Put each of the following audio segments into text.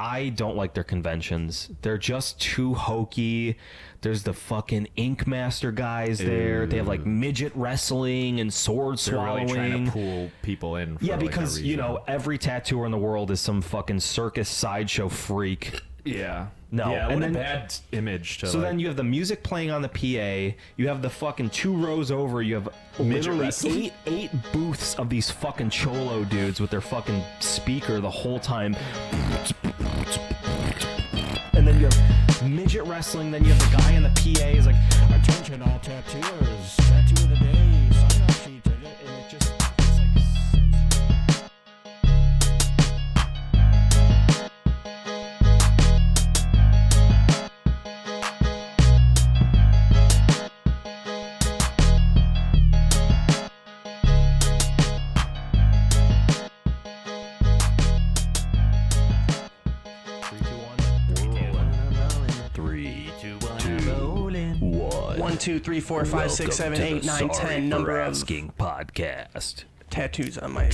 I don't like their conventions. They're just too hokey. There's the fucking Ink Master guys there. They have like midget wrestling and sword swallowing. They're really trying to pull people in. For because like you know every tattooer in the world is some fucking circus sideshow freak. Yeah. No. Yeah, and what then, a bad image to. So then you have the music playing on the PA. You have the fucking 2 rows over. You have literally eight booths of these fucking cholo dudes with their fucking speaker the whole time. And then you have midget wrestling. Then you have the guy in the PA is like, "Attention all tattooers, tattoo of the day, sign up sheet," and it just. One, 2, 3, 4, 5, 6, 7, 8, 9, 10 number of Asking podcast. tattoos on my.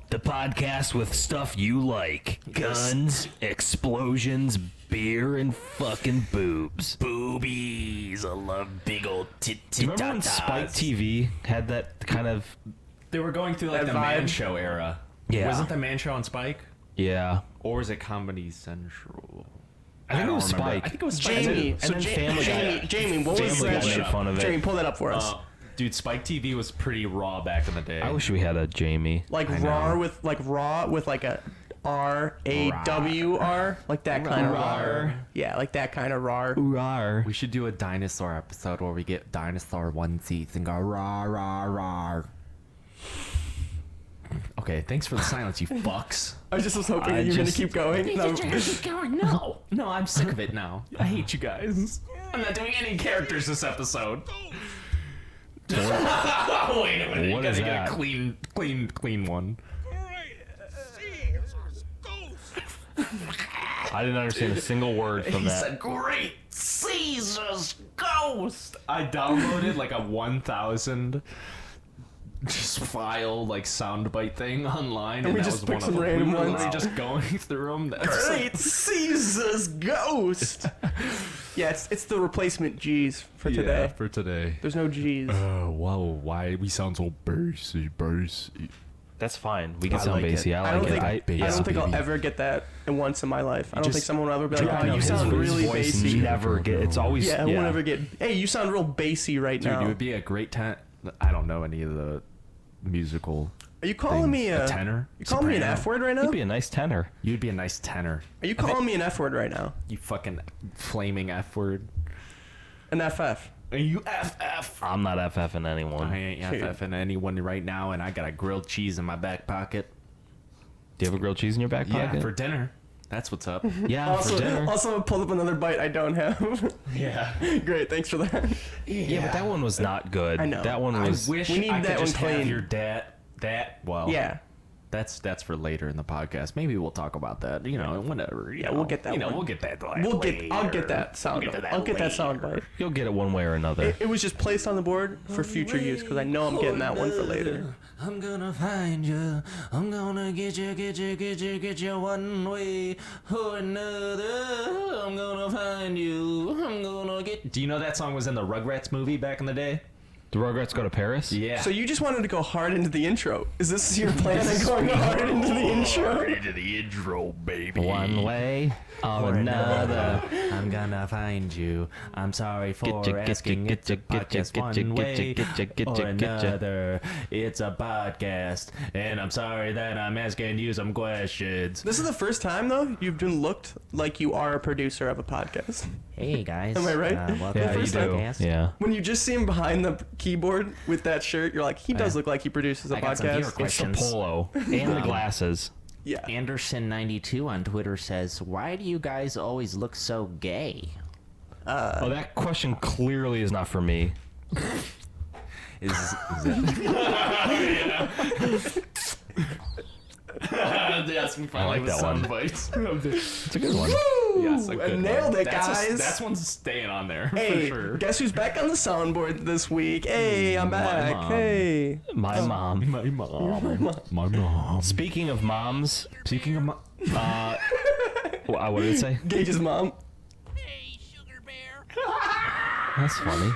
The podcast with stuff you like. Guns, explosions, beer, and fucking boobs. Boobies. I love big old Do you remember when Spike TV had that kind of... They were going through like That the vibe. Man Show era. Yeah. Wasn't the Man Show on Spike? Yeah. Or was it Comedy Central? I think it don't was remember. Spike. I think it was Spike. Jamie, And so then Family Guy. Jamie, what was Family Guy that? made fun of it. Jamie, pull that up for us. Dude, Spike TV was pretty raw back in the day. I wish we had a Jamie. Like I raw know. with like a R-A-W-R, like that kind of raw. Yeah, like that kind of raw. Rawr. We should do a dinosaur episode where we get dinosaur onesies and go rah rah rah. Okay, thanks for the silence, you fucks. I just was hoping that you were going to keep going. No. No, I'm sick of it now. I hate you guys. I'm not doing any characters this episode. Wait a minute, you What gotta is get that? a clean one. I didn't understand a single word from He's that. a great Caesar's ghost. I downloaded like a 1,000 just file like soundbite thing online, and we that just was picked one of some them. random We were ones. literally just going through them. That's Great Caesar's ghost. Yeah, it's the replacement G's for today. for today. There's no G's. Oh wow, why we sound so bassy? That's fine. We can I sound like bassy. it. I I don't like think it. I don't think I'll baby. ever get that once in my life. I don't think just someone will ever be like, Yeah, "Oh, no, you his sound really voice bassy." never get. It's always Yeah, I won't ever get. Hey, you sound real bassy right Dude, now. you would be a great I don't know any of the musical. Are you calling me a tenor? You calling me an Soprano? F word right now? You'd be a nice tenor. You'd be a nice tenor. Are you calling me an F word right now? You fucking flaming F word. An FF? Are you FF? I'm not FFing anyone. I ain't FFing anyone right now, and I got a grilled cheese in my back pocket. Do you have a grilled cheese in your back pocket? Yeah, for dinner. That's what's up. Yeah, for dinner. Also, I pulled up another bite I don't have. Yeah. Great, thanks for that. Yeah, but that one was not good. I know. That one I was. wish We need I that could just one have clean. your well. Yeah. That's for later in the podcast. Maybe we'll talk about that. You know, whatever. Yeah, we'll get that one. We'll get that. I'll get that sound. I'll get that sound bite. You'll get it one way or another. It was just placed on the board for future use because I know I'm getting that one for later. I'm gonna find you. I'm gonna get you one way or another. I'm gonna find you. I'm gonna get. Do you know that song was in the Rugrats movie back in the day? The Rugrats Go to Paris? Yeah. So you just wanted to go hard into the intro. Is this your plan on going hard into the intro? Into the intro, baby. One way or another. I'm gonna find you. I'm sorry for Getcha, asking. getcha, It's a getcha, podcast getcha, one way getcha, getcha, or getcha, getcha. another. It's a podcast, and I'm sorry that I'm asking you some questions. This is the first time, though, you've been looked like you are a producer of a podcast. Hey guys. Am I right? Welcome Yeah, to you the do. podcast. Yeah. When you just see him behind the keyboard with that shirt, you're like, he does look like he produces a I got some viewer podcast. It's the questions. polo and the glasses. Yeah. Anderson92 on Twitter says, "Why do you guys always look so gay?" Oh, that question clearly is not for me. Is that? They asked me I like that one. bites. It's a good one. Yes, a good nailed one. it, guys. That's one's staying on there Hey, for sure. guess who's back on the soundboard this week? Hey, I'm back. mom. Hey. My mom. My mom. My mom. Speaking of moms, Speaking of what did it say? Gage's mom. That's funny.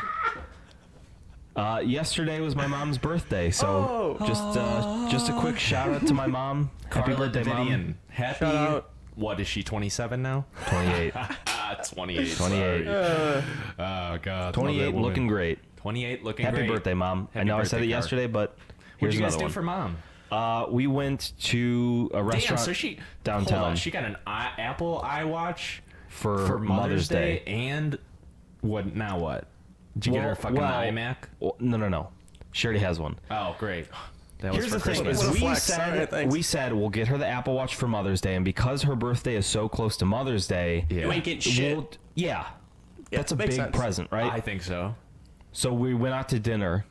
Yesterday was my mom's birthday, so just a quick shout out to my mom. Happy birthday, Davidian. mom. Happy. Shout out. What is she? 27 now? 28. 28. 28. Sorry. Oh God. 28 looking great. 28 looking Happy great. birthday, mom. I Happy know I said it birthday card. yesterday, but here's What'd you guys another do one. for mom? We went to a Damn, restaurant so she downtown. Hold on, she got an Apple iWatch for Mother's Day, and what? Now what? Did you get her a fucking iMac? Well, no. She already has one. Oh, great. That was Here's for the thing: Christmas. is What a we flex. Alright, said thanks. we'll get her the Apple Watch for Mother's Day, and because her birthday is so close to Mother's Day, You ain't getting shit. yeah, that's a makes big sense. present, right? I think so. So we went out to dinner,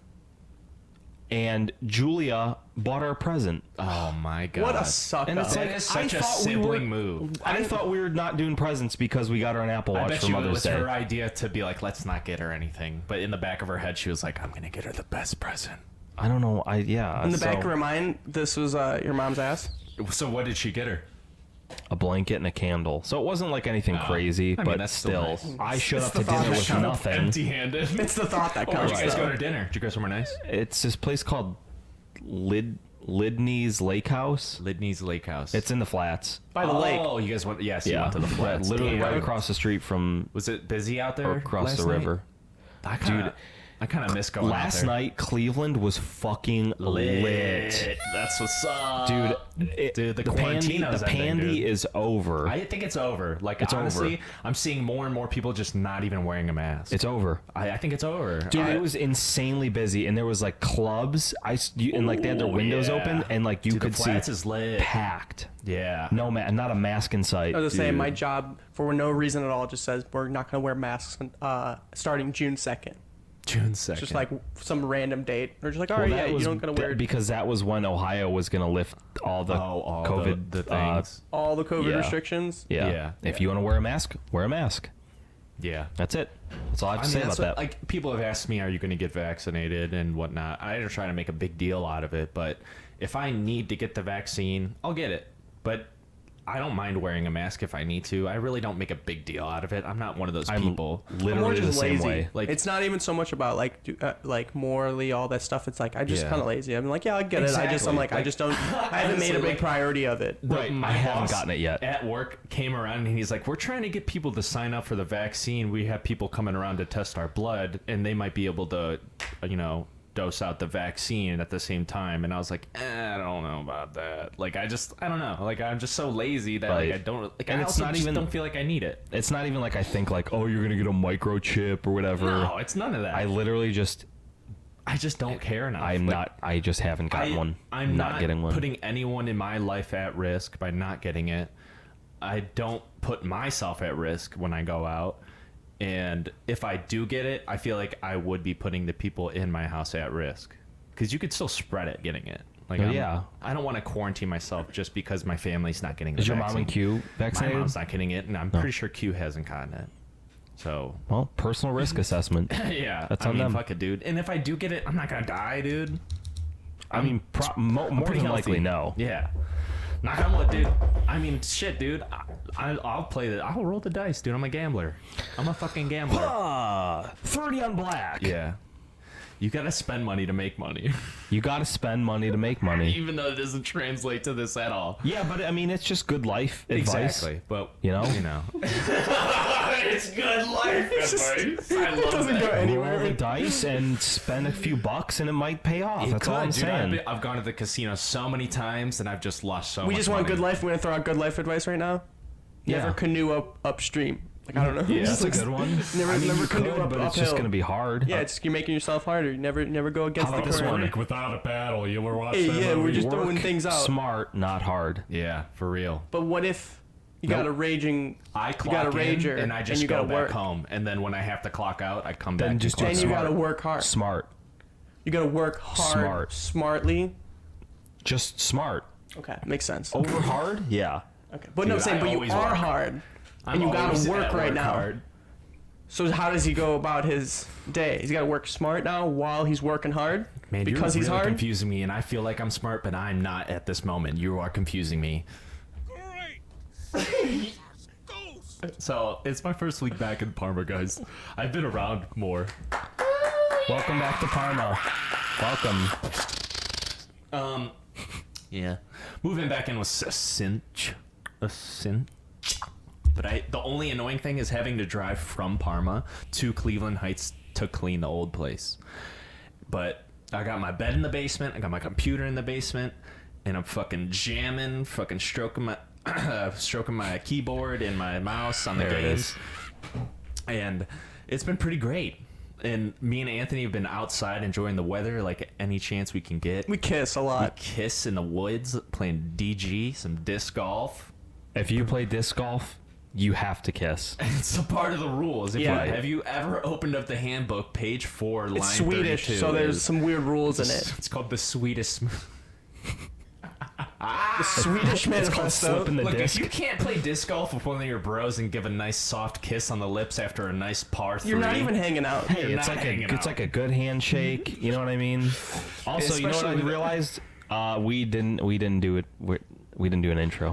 and Julia bought her a present. Oh my God. What a suck And up. it's That like, is such I a thought we sibling were- move. I thought we were not doing presents because we got her an Apple I Watch bet for you it Mother's was Day. her idea to be like, let's not get her anything. But in the back of her head, she was like, I'm gonna get her the best present. I don't know. In the back of so her mind, this was your mom's ass. So what did she get her? a blanket and a candle. So it wasn't like anything crazy, I mean, but that's still, still nice. I showed It's up the to thought dinner that with counts. nothing. Empty-handed. It's the thought that Where'd counts. you guys though. go to dinner? Did you go somewhere nice? It's this place called Lydney's Lake House. Lydney's Lake House. It's in the flats. By the lake. Oh, you guys went? Yes, you went to the flats. literally Damn. right across the street from Was it busy out there? or across last the night? river. I kind of miss going Last out there. night, Cleveland was fucking lit. That's what's up, Dude, Dude, the pandy, quarantino's the ending, pandy dude. is over. I think it's over. Like It's honestly, over. I'm seeing more and more people just not even wearing a mask. It's over. I think it's over. Dude, it was insanely busy, and there was like clubs. And like they had their windows yeah. open, and like you Dude, could the see flats is lit. packed. Yeah. No man, not a mask in sight. I was just saying, Dude. my job, for no reason at all, just says we're not going to wear masks starting June 2nd. June 2nd. Just like some random date. We're just like, all Well, right, that yeah, was you don't got to wear because that was when Ohio was going to lift all the all COVID the things. all the COVID yeah. restrictions. Yeah. Yeah. If you want to wear a mask, wear a mask. Yeah. That's it. That's all I have to I say mean, about that's what, that. like, people have asked me, are you going to get vaccinated and whatnot? I don't try to make a big deal out of it, but if I need to get the vaccine, I'll get it. But I don't mind wearing a mask if I need to. I really don't make a big deal out of it. I'm not one of those I'm people. I'm more literally the just same lazy. way. Like- It's not even so much about like morally all that stuff. It's like I just Yeah. kind of lazy. I'm like, yeah, I get it. I'm Exactly. like, I just don't. I haven't made a Honestly, big priority of it. Right, My I haven't boss gotten it yet. At work came around and he's like, we're trying to get people to sign up for the vaccine. We have people coming around to test our blood and they might be able to, dose out the vaccine at the same time. And I was like, I don't know about that. Like, I don't know. Like, I'm just so lazy that Right. like I don't, like, And I it's also not just even- don't feel like I need it. It's not even like I think like, oh, you're gonna get a microchip or whatever. No, it's none of that. I literally just, I just don't care enough. I'm Like, not. I just haven't gotten one. I'm not getting one. putting anyone in my life at risk by not getting it. I don't put myself at risk when I go out. And if I do get it, I feel like I would be putting the people in my house at risk. Because you could still spread it getting it. Like, Oh, yeah. I don't want to quarantine myself just because my family's not getting the Is your vaccine. mom and Q My vaccinated? mom's not getting it, and I'm pretty sure Q hasn't gotten it. So, Well, personal risk assessment. yeah. That's I on mean, them. fuck it, dude. And if I do get it, I'm not going to die, dude. I mean, more pretty than healthy. likely, no. Yeah. Knock on wood, dude. I mean, shit, dude. I'll play the. I'll roll the dice, dude. I'm a gambler. I'm a fucking gambler. 30 on black. Yeah. You gotta spend money to make money, You got to spend money to make money. even though it doesn't translate to this at all. Yeah, but I mean, it's just good life advice. Exactly, but You know? it's good life advice. I love doesn't go that. anywhere. Roll the dice and spend a few bucks, and it might pay off. That's all I'm Dude, I've, saying. I've gone to the casino so many times, and I've just lost so much. We just want money. good life. We're gonna throw out good life advice right now. Yeah. Never canoe upstream. Like I don't know. Yeah, That's a good one. Never, I mean, never you canoe could, up but it's uphill. just going to be hard. Yeah, it's you're making yourself harder. You never go against How the about this current. one? without a paddle. You ever watch Hey, yeah, we're just Work throwing things out. smart, not hard. Yeah, for real. But what if you got a raging? I you clock got a in, rager, and I just you go gotta back work. home. And then when I have to clock out, I come Then back. just and do clock Then you smart. gotta work hard. Smart. You gotta work hard, smartly. Just smart. Okay, makes sense. Over hard? Yeah. Okay, but no, I'm Dude, saying, I but you always are work. hard. and you got always to work at right now. hard. So how does he go about his day? He's got to work smart now while he's working hard? Man, because you're he's really hard? confusing me, and I feel like I'm smart, but I'm not at this moment. You are confusing me. So, it's my first week back in Parma, guys. I've been around more. Welcome back to Parma. Welcome. Yeah. Moving back in was a cinch. A cinch. But the only annoying thing is having to drive from Parma to Cleveland Heights to clean the old place. But I got my bed in the basement, I got my computer in the basement, and I'm fucking jamming, fucking stroking my keyboard and my mouse on the There it games. is. And it's been pretty great. And me and Anthony have been outside enjoying the weather like any chance we can get. We kiss a We lot. kiss in the woods, playing DG, some disc golf. If you play disc golf, you have to kiss. It's a part of the rules. Have you ever opened up the handbook, page 4, line It's Swedish, 32? so there's some weird rules in it. It's called the Swedish. The Swedish manifesto. Slipping the Look, disc. if you can't play disc golf with one of your bros and give a nice soft kiss on the lips after a nice par 3, You're not even hanging out. Hey, You're it's not like hanging it's out. like a good handshake. You know what I mean? Also, you know what I Especially with- realized? We didn't do it. We didn't do an intro.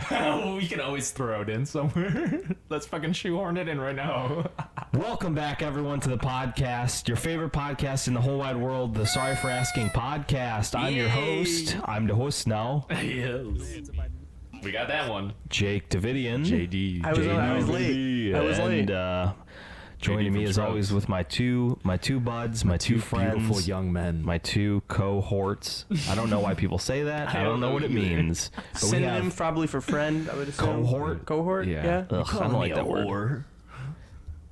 we can always throw it in somewhere. Let's fucking shoehorn it in right now. Welcome back, everyone, to the podcast, your favorite podcast in the whole wide world, the Sorry for Asking podcast. I'm your host. I'm the host now, Yes. We got that one. Jake Davidian. JD. I was late. I was late. And joining me as always with my two buds, my two friends, Beautiful young men. my two cohorts. I don't know why people say that. I don't know what it means. But we Synonym have probably for friend, I would assume. Cohort? Yeah. Ugh, I don't like that word. word.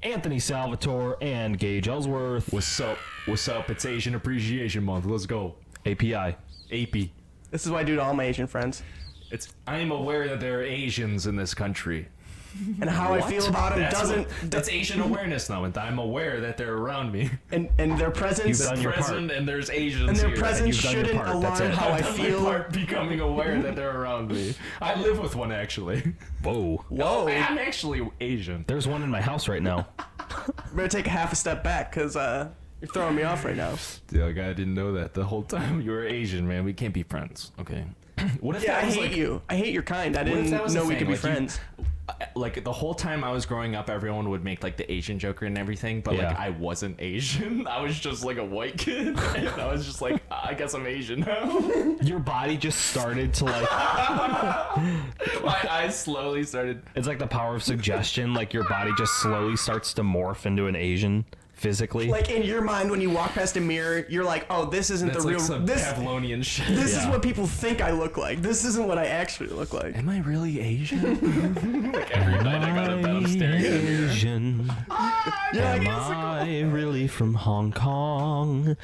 Anthony Salvatore and Gage Ellsworth. What's up? What's up? It's Asian Appreciation Month. Let's go. API. AP. This is what I do to all my Asian friends. I am aware that there are Asians in this country. And how I feel about them That's Asian awareness now, and I'm aware that they're around me. and their presence You've done your part. Present, and there's Asians and their here. presence you've done your shouldn't part. That's alarm it. how I I've done my feel. part becoming aware that they're around me. I live with one, actually. Whoa. Whoa. I'm actually Asian. There's one in my house right now. Better take a half a step back, because you're throwing me off right now. Dude, I didn't know that the whole time. You were Asian, man. We can't be friends. Okay. What if Yeah, that I was hate like, you. I hate your kind. I What if didn't that was know the we thing? could be Like, you- friends. Like the whole time I was growing up, everyone would make like the Asian joker and everything, but like Yeah. I wasn't Asian. I was just like a white kid, and I was just like, I guess I'm Asian now. Your body just started to like. My eyes slowly started. It's like the power of suggestion. Like your body just slowly starts to morph into an Asian physically. Like in your mind, when you walk past a mirror, you're like, "Oh, this isn't That's the like real. some This Pavlonian shit. this is Yeah. what people think I look like. This isn't what I actually look like." Am I really Asian? Like every night I got up and I'm staring at a mirror. Asian? You're like, Am I really from Hong Kong?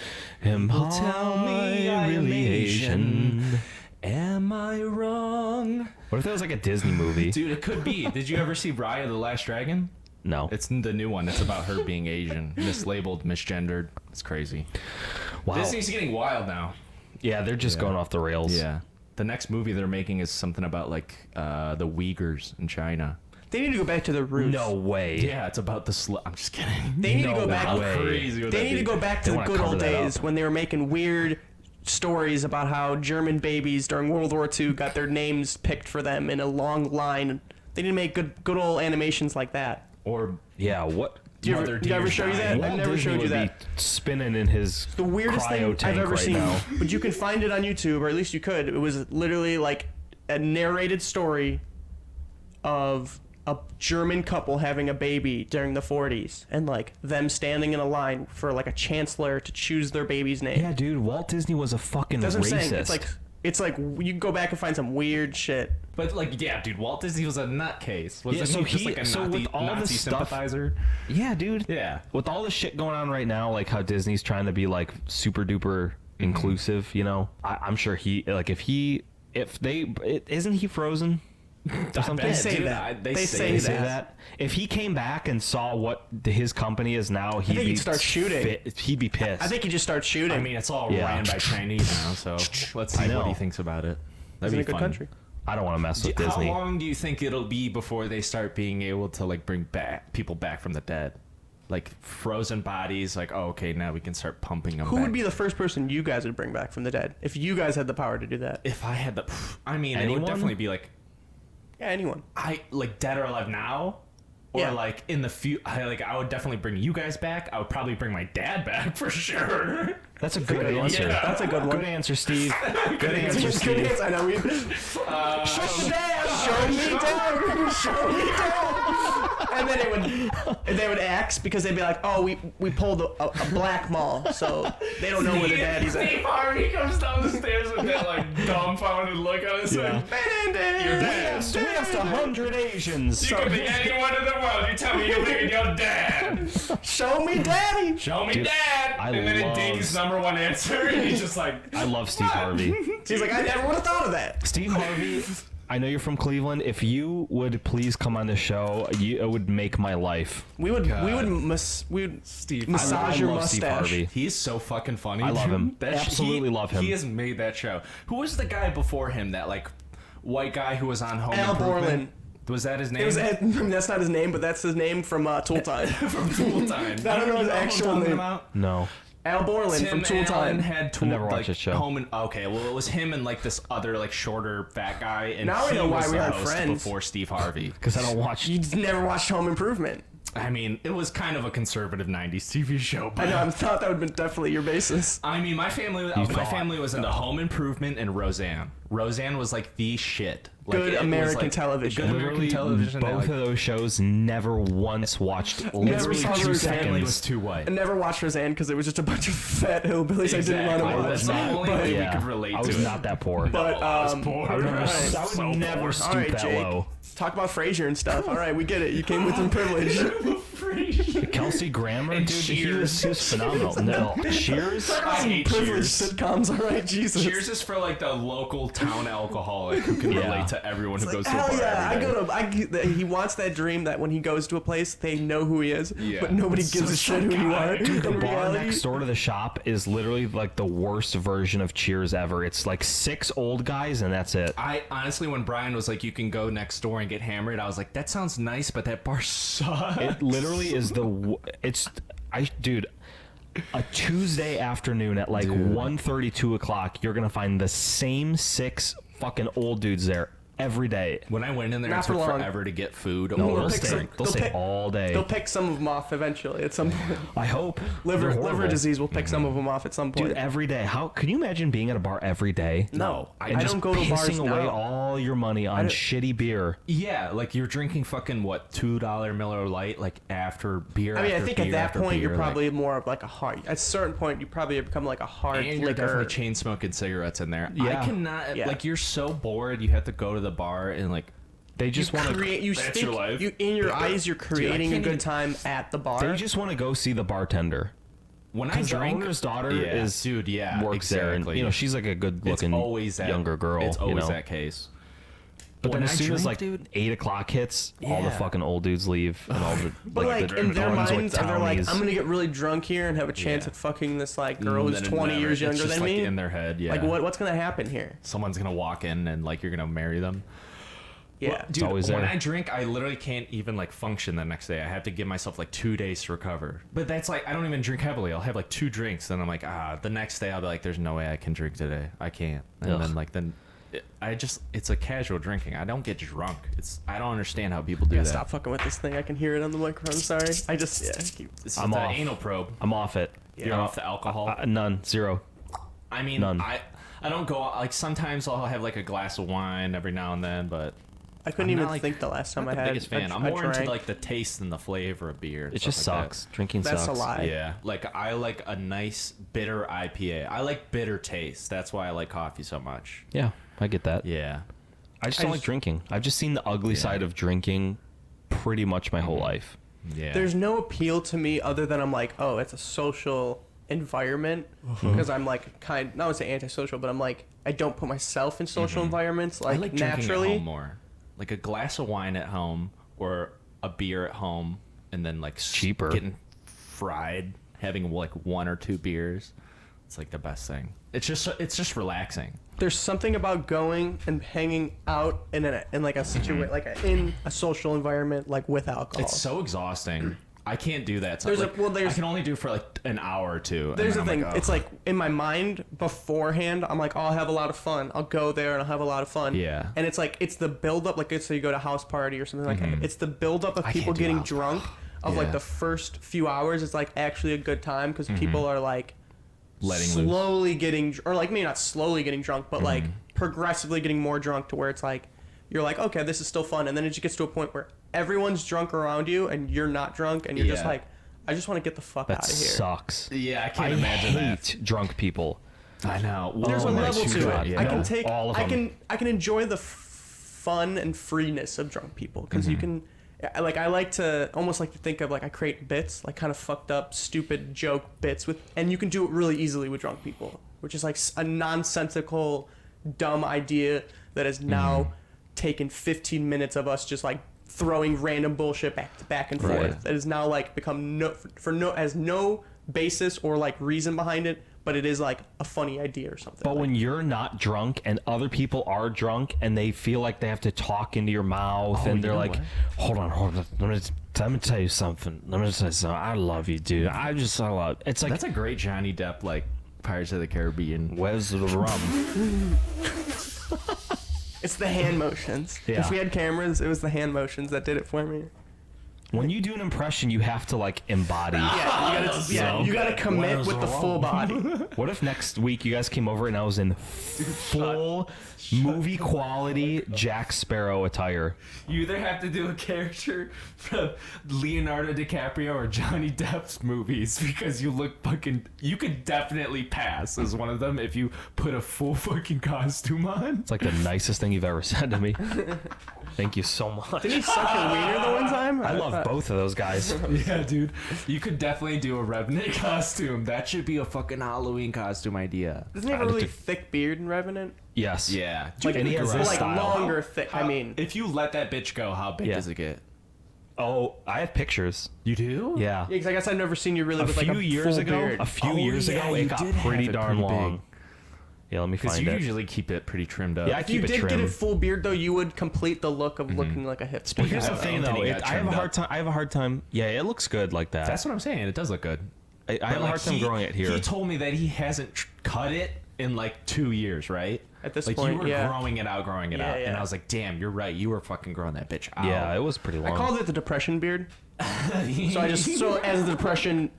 Am tell me I I am really Asian? Am I wrong? What if that was like a Disney movie? Dude, it could be. Did you ever see Raya the Last Dragon? No. It's the new one. It's about her being Asian, mislabeled, misgendered. It's crazy. Wow. Disney's getting wild now. Yeah, they're just going off the rails. Yeah. The next movie they're making is something about like the Uyghurs in China. they need to go back to their roots. No way. Yeah, it's about the I'm just kidding. They need No to go back. way. Crazy would They that need to be? go back to They the wanna good cover old that days up. when they were making weird stories about how German babies during World War II got their names picked for them in a long line. They need to make good old animations like that. Or Yeah, what? Did I ever Deer's show you that? dying. I've Walt never Disney showed you would that. be spinning in his The weirdest thing cryo I've tank ever right seen, now. but you can find it on YouTube, or at least you could. It was literally like a narrated story of a German couple having a baby during the 40s, and like them standing in a line for like a chancellor to choose their baby's name. Yeah, dude, Walt Disney was a fucking That's what I'm racist. saying. It's like you can go back and find some weird shit. But like, yeah, dude, Walt Disney was a nutcase. Wasn't Yeah, so he just he- like a so Nazi, with all Nazi this stuff- sympathizer? Yeah, dude. Yeah. With all the shit going on right now, like how Disney's trying to be like super duper inclusive, you know, I'm sure isn't he frozen? Or something? They say Dude, that. they They say They say say that. If he came back and saw what his company is now, think he'd start shooting. He'd be pissed. I think you just start shooting. I mean, it's all Yeah. ran by Chinese now, so let's see I know. what he thinks about it. it's That'd in be a good fun. country. I don't want to mess with How Disney. long do you think it'll be before they start being able to like bring back people back from the dead? Like frozen bodies, like, oh, okay, now we can start pumping them Who back. would be the first person you guys would bring back from the dead if you guys had the power to do that? If I had the, I mean, it Anyone? would definitely be like, Yeah, anyone. I like dead or alive now, or Yeah. like in the future. I would definitely bring you guys back. I would probably bring my dad back for sure. That's a good answer. Yeah. That's a good one. Good answer, Steve. Good answer, Good Steve. answer. I know. Show me down. Show me down. And then they would axe because they'd be like, oh, we pulled a black mall, so they don't know where their daddy's at. Steve Harvey comes down the stairs with that like dumbfounded look on his face. Your dad. We have 100 Asians. You could be anyone in the world. You tell me you're leaving your dad. Show me daddy. Show me Dude, dad. I And then it love- dings number one answer, and he's just like, I love Steve Harvey. He's like, I never would have thought of that. Steve Harvey, I know you're from Cleveland. If you would please come on the show, it would make my life. We would Steve. massage I your love Steve mustache. Harvey. He's so fucking funny. I love dude. him. Absolutely he, love him. He has made that show. Who was the guy before him? That like white guy who was on Home Al Improvement? Borland. Was that his name? It was that's not his name, but that's his name from Tool Time. from Tool Time. I don't know his You who I'm actual talking name. about? No. Al Borland Tim from Tool Allen Time. had Tool, never watched like, his show. Home and okay, well it was him and like this other like shorter fat guy, and Now I he know why was we the aren't host friends. before Steve Harvey. Because I don't watch. You never watched Home Improvement. I mean, it was kind of a conservative '90s TV show. But I know. I thought that would have been definitely your basis. I mean, my family thought. was into Home Improvement and Roseanne. Roseanne was like the shit. Like, Good it was, American like, television. Good American Literally, television. both like, of those shows never once watched. Literally saw 2 Roseanne. family was seconds. too white. I never watched Roseanne because it was just a bunch of fat hillbillies I didn't want to Exactly. watch. That's the only way we could relate I to was it. not that poor. But I was poor. I would never, Alright. I would So never poor. stoop Alright, that Jake. low. Talk about Frasier and stuff. All right, we get it. You came with some privilege. Kelsey Grammer, And dude, he was phenomenal. No, Cheers. I hate Privileged Cheers. sitcoms. All right, Jesus. Cheers is for like the local town alcoholic who can Yeah. relate to everyone who goes to a Hell bar yeah! every day. He wants that dream that when he goes to a place, they know who he is, Yeah. but nobody It's gives so a shit who you are. Dude, the In bar reality, next door to the shop is literally like the worst version of Cheers ever. It's like 6 old guys and that's it. I honestly, when Brian was like, "You can go next door and get hammered," I was like, "That sounds nice, but that bar sucks." It literally is dude, a Tuesday afternoon at like 1:30, 2 o'clock, you're gonna find the same 6 fucking old dudes there every day. When I went in there, Not it for took long. forever to get food. No, or they'll pick stay. some- They'll stay all day. they'll pick some of them off eventually at some point. I hope. Liver They're horrible. disease will pick some of them off at some point. Dude, every day. How can you imagine being at a bar every day? No, And I just don't go to bars pissing away now. all your money on shitty beer. Yeah, like you're drinking fucking what, $2 Miller Lite, like after beer. I mean, I after think beer at that after point beer, you're like- probably more of like a hard. At a certain point, you probably become like a hard and you're liquor. definitely chain smoking cigarettes in there. Yeah. I cannot. Yeah. Like you're so bored, you have to go to the bar and like. They just want to. create. You That's think your life. you in your eyes, you're creating a can't good even- time at the bar. They just want to go see the bartender. When I Because the drink, owner's daughter yeah, is dude, yeah, works there, and exactly. you know she's like a it's good-looking always that younger girl. It's always you know? that case. But then When as I soon as drink, like dude- 8 o'clock hits, all the Yeah. fucking old dudes leave, and all the But like the in their ones with minds, they're like, townies. I'm gonna get really drunk here and have a chance Yeah. at fucking this like girl who's Then it 20 never- years it's younger just, than like, me. in their head, yeah. Like what's gonna happen here? Someone's gonna walk in and like you're gonna marry them. Yeah, Well, dude, always when there. I drink, I literally can't even like function the next day. I have to give myself like 2 days to recover. But that's like I don't even drink heavily. I'll have like 2 drinks, then I'm like, the next day I'll be like, there's no way I can drink today. I can't. And Ugh. then like it's a casual drinking. I don't get drunk. I don't understand how people do Yeah, that. stop fucking with this thing. I can hear it on the microphone. Sorry, I just keep. This is I'm the off. anal probe. I'm off it. You're off the alcohol. None, 0. I mean, None. I don't go out, like sometimes I'll have like a glass of wine every now and then, but I couldn't I'm even not, like, think the last time I'm not I the had. biggest fan. I'm I more into drank. like the taste and the flavor of beer. and It stuff just like sucks. Drinking That's sucks. a lie. that. Yeah, like I like a nice bitter IPA. I like bitter taste. That's why I like coffee so much. Yeah, I get that. Yeah. I just don't like drinking. I've just seen the ugly side of drinking pretty much my whole life. Yeah. There's no appeal to me other than I'm like, oh, it's a social environment because I'm like not to say antisocial, but I'm like I don't put myself in social environments I like, like drinking at naturally. home more. Like a glass of wine at home or a beer at home, and then like Cheaper. getting fried, having like 1 or 2 beers. It's like the best thing. It's just relaxing. there's something about going and hanging out in like a situation, in a social environment, like with alcohol. It's so exhausting. I can't do that. So I can only do for like an hour or two. There's the thing. Like, oh. It's like in my mind beforehand, I'm like, oh, I'll have a lot of fun. I'll go there and I'll have a lot of fun. Yeah. And it's like, it's the build up. Like, so you go to a house party or something like that. It's the build up of people can't do getting house- drunk. Of like Yeah. the first few hours, it's like actually a good time because people are like Letting slowly getting, or like maybe not slowly getting drunk, but like progressively getting more drunk to where it's like you're like, okay, this is still fun, and then it just gets to a point where everyone's drunk around you and you're not drunk, and you're just Yeah. like, I just want to get the fuck That out of here. sucks. Yeah, I I can't imagine hate drunk people. that. I know. There's Oh a my level to God, it. yeah. I can take, All of I them. can enjoy the fun and freeness of drunk people because you can, I like to almost like to think of like I create bits, like kind of fucked up, stupid joke bits with, and you can do it really easily with drunk people, which is like a nonsensical, dumb idea that has now taken 15 minutes of us just like throwing random bullshit back and forth. Right. That has now like become has no basis or like reason behind it, but it is like a funny idea or something. But Like, when you're not drunk and other people are drunk and they feel like they have to talk into your mouth and they're you know like, what? hold on. Let me tell you something. I love you, dude. I love. It's like, That's a great Johnny Depp, like Pirates of the Caribbean. where's the rum? it's the hand motions. Yeah. If we had cameras, it was the hand motions that did it for me. When you do an impression, you have to like embody. Yeah, you gotta commit Where's with the the full body. What if next week you guys came over and I was in full movie quality Jack Sparrow attire? You either have to do a character from Leonardo DiCaprio or Johnny Depp's movies because you look fucking. You could definitely pass as one of them if you put a full fucking costume on. It's like the nicest thing you've ever said to me. Thank you so much. Did he suck your wiener the one time? I love both of those guys. Yeah, dude. You could definitely do a Revenant costume. That should be a fucking Halloween costume idea. Doesn't he have a really thick beard in Revenant? Yes. Yeah. Like, And he has like this style. longer, thick. I mean, If you let that bitch go, how big Yeah. does it get? Oh, I have pictures. You do? Yeah. because I guess I've never seen you really A with like few a years full ago, beard. a few Oh, years yeah, ago, you it got did have pretty it darn pretty long. big. Yeah, let me Because find you it. usually keep it pretty trimmed up. Yeah, I If you keep it did get trimmed. it full beard though, you would complete the look of looking like a hipster. But here's I the don't thing, think though. he got I have a trimmed hard up. time. I have a hard time. Yeah, it looks good like that. That's what I'm saying. It does look good. I have But, a like, hard time growing it here. He told me that he hasn't cut it in like 2 years, right? At this like point, you were yeah. growing it out, Yeah, and yeah. I was like, damn, you're right. You were fucking growing that bitch out. Yeah, it was pretty long. I called it the depression beard. So I just as the depression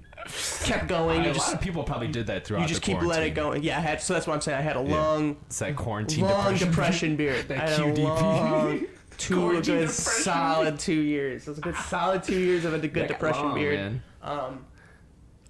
kept going, A lot of people probably did that throughout. you just the keep letting quarantine. it go. Yeah, I had. So that's what I'm saying. I had a long, It's that quarantine long depression. depression beard. That I had QDP. a long, Quarantine good depression. solid 2 years. It was a good solid 2 years of a good That got depression long, beard. man.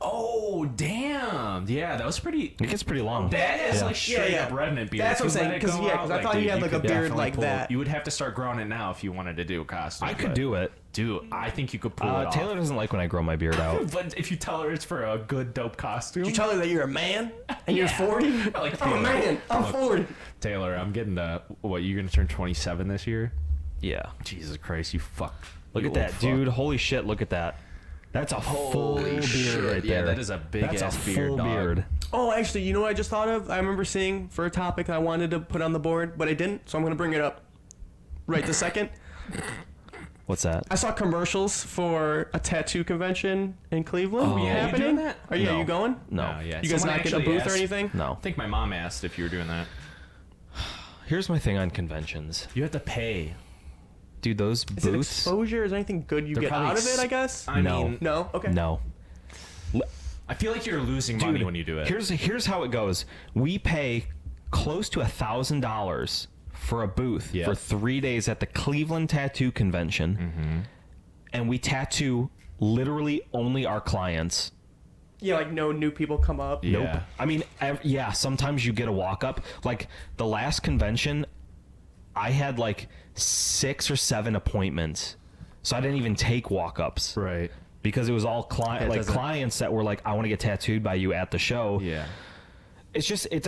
Oh damn! Yeah, that was pretty. It gets pretty long. That is Yeah. like straight Yeah, up yeah. Revenant beard. That's If what I'm you saying, let it 'cause, go yeah, out, 'cause I thought dude, he had, like, could a beard definitely like that. You would have to start growing it now if you wanted to do a costume. I could but- do it. Dude, I think you could pull it off. Taylor doesn't like when I grow my beard out. But if you tell her it's for a good dope costume, You tell her that you're a man and you're 40. Like, I'm a man. I'm 40. Taylor, I'm getting the what? You're gonna turn 27 this year? Yeah. Jesus Christ, you fuck! Look you at that, old fuck. dude. Holy shit, look at that. That's a full beard shit, right yeah, there. that is a big That's ass a beard, full dog. beard. Oh, actually, you know what I just thought of? I remember seeing for a topic that I wanted to put on the board, but I didn't, so I'm going to bring it up right this second. What's that? I saw commercials for a tattoo convention in Cleveland. Oh, yeah, you happening? doing that? Are you, No. you going? No. yeah. You guys Someone not get a actually booth or asked- anything? No. I think my mom asked if you were doing that. Here's my thing on conventions. You have to pay. Dude, those Is it booths. exposure? Is there anything good you They're get probably out of it, I guess? I No. mean, No? Okay. No. I feel like you're losing money when you do it. Here's how it goes. We pay close to $1,000 for a booth Yeah. for 3 days at the Cleveland Tattoo Convention, and we tattoo literally only our clients. Yeah, like no new people come up. Yeah. Nope. I mean, yeah. Sometimes you get a walk up. Like the last convention, I had like 6 or 7 appointments, so I didn't even take walk ups. Right. Because it was all doesn't- clients that were like, I want to get tattooed by you at the show. Yeah. It's just it's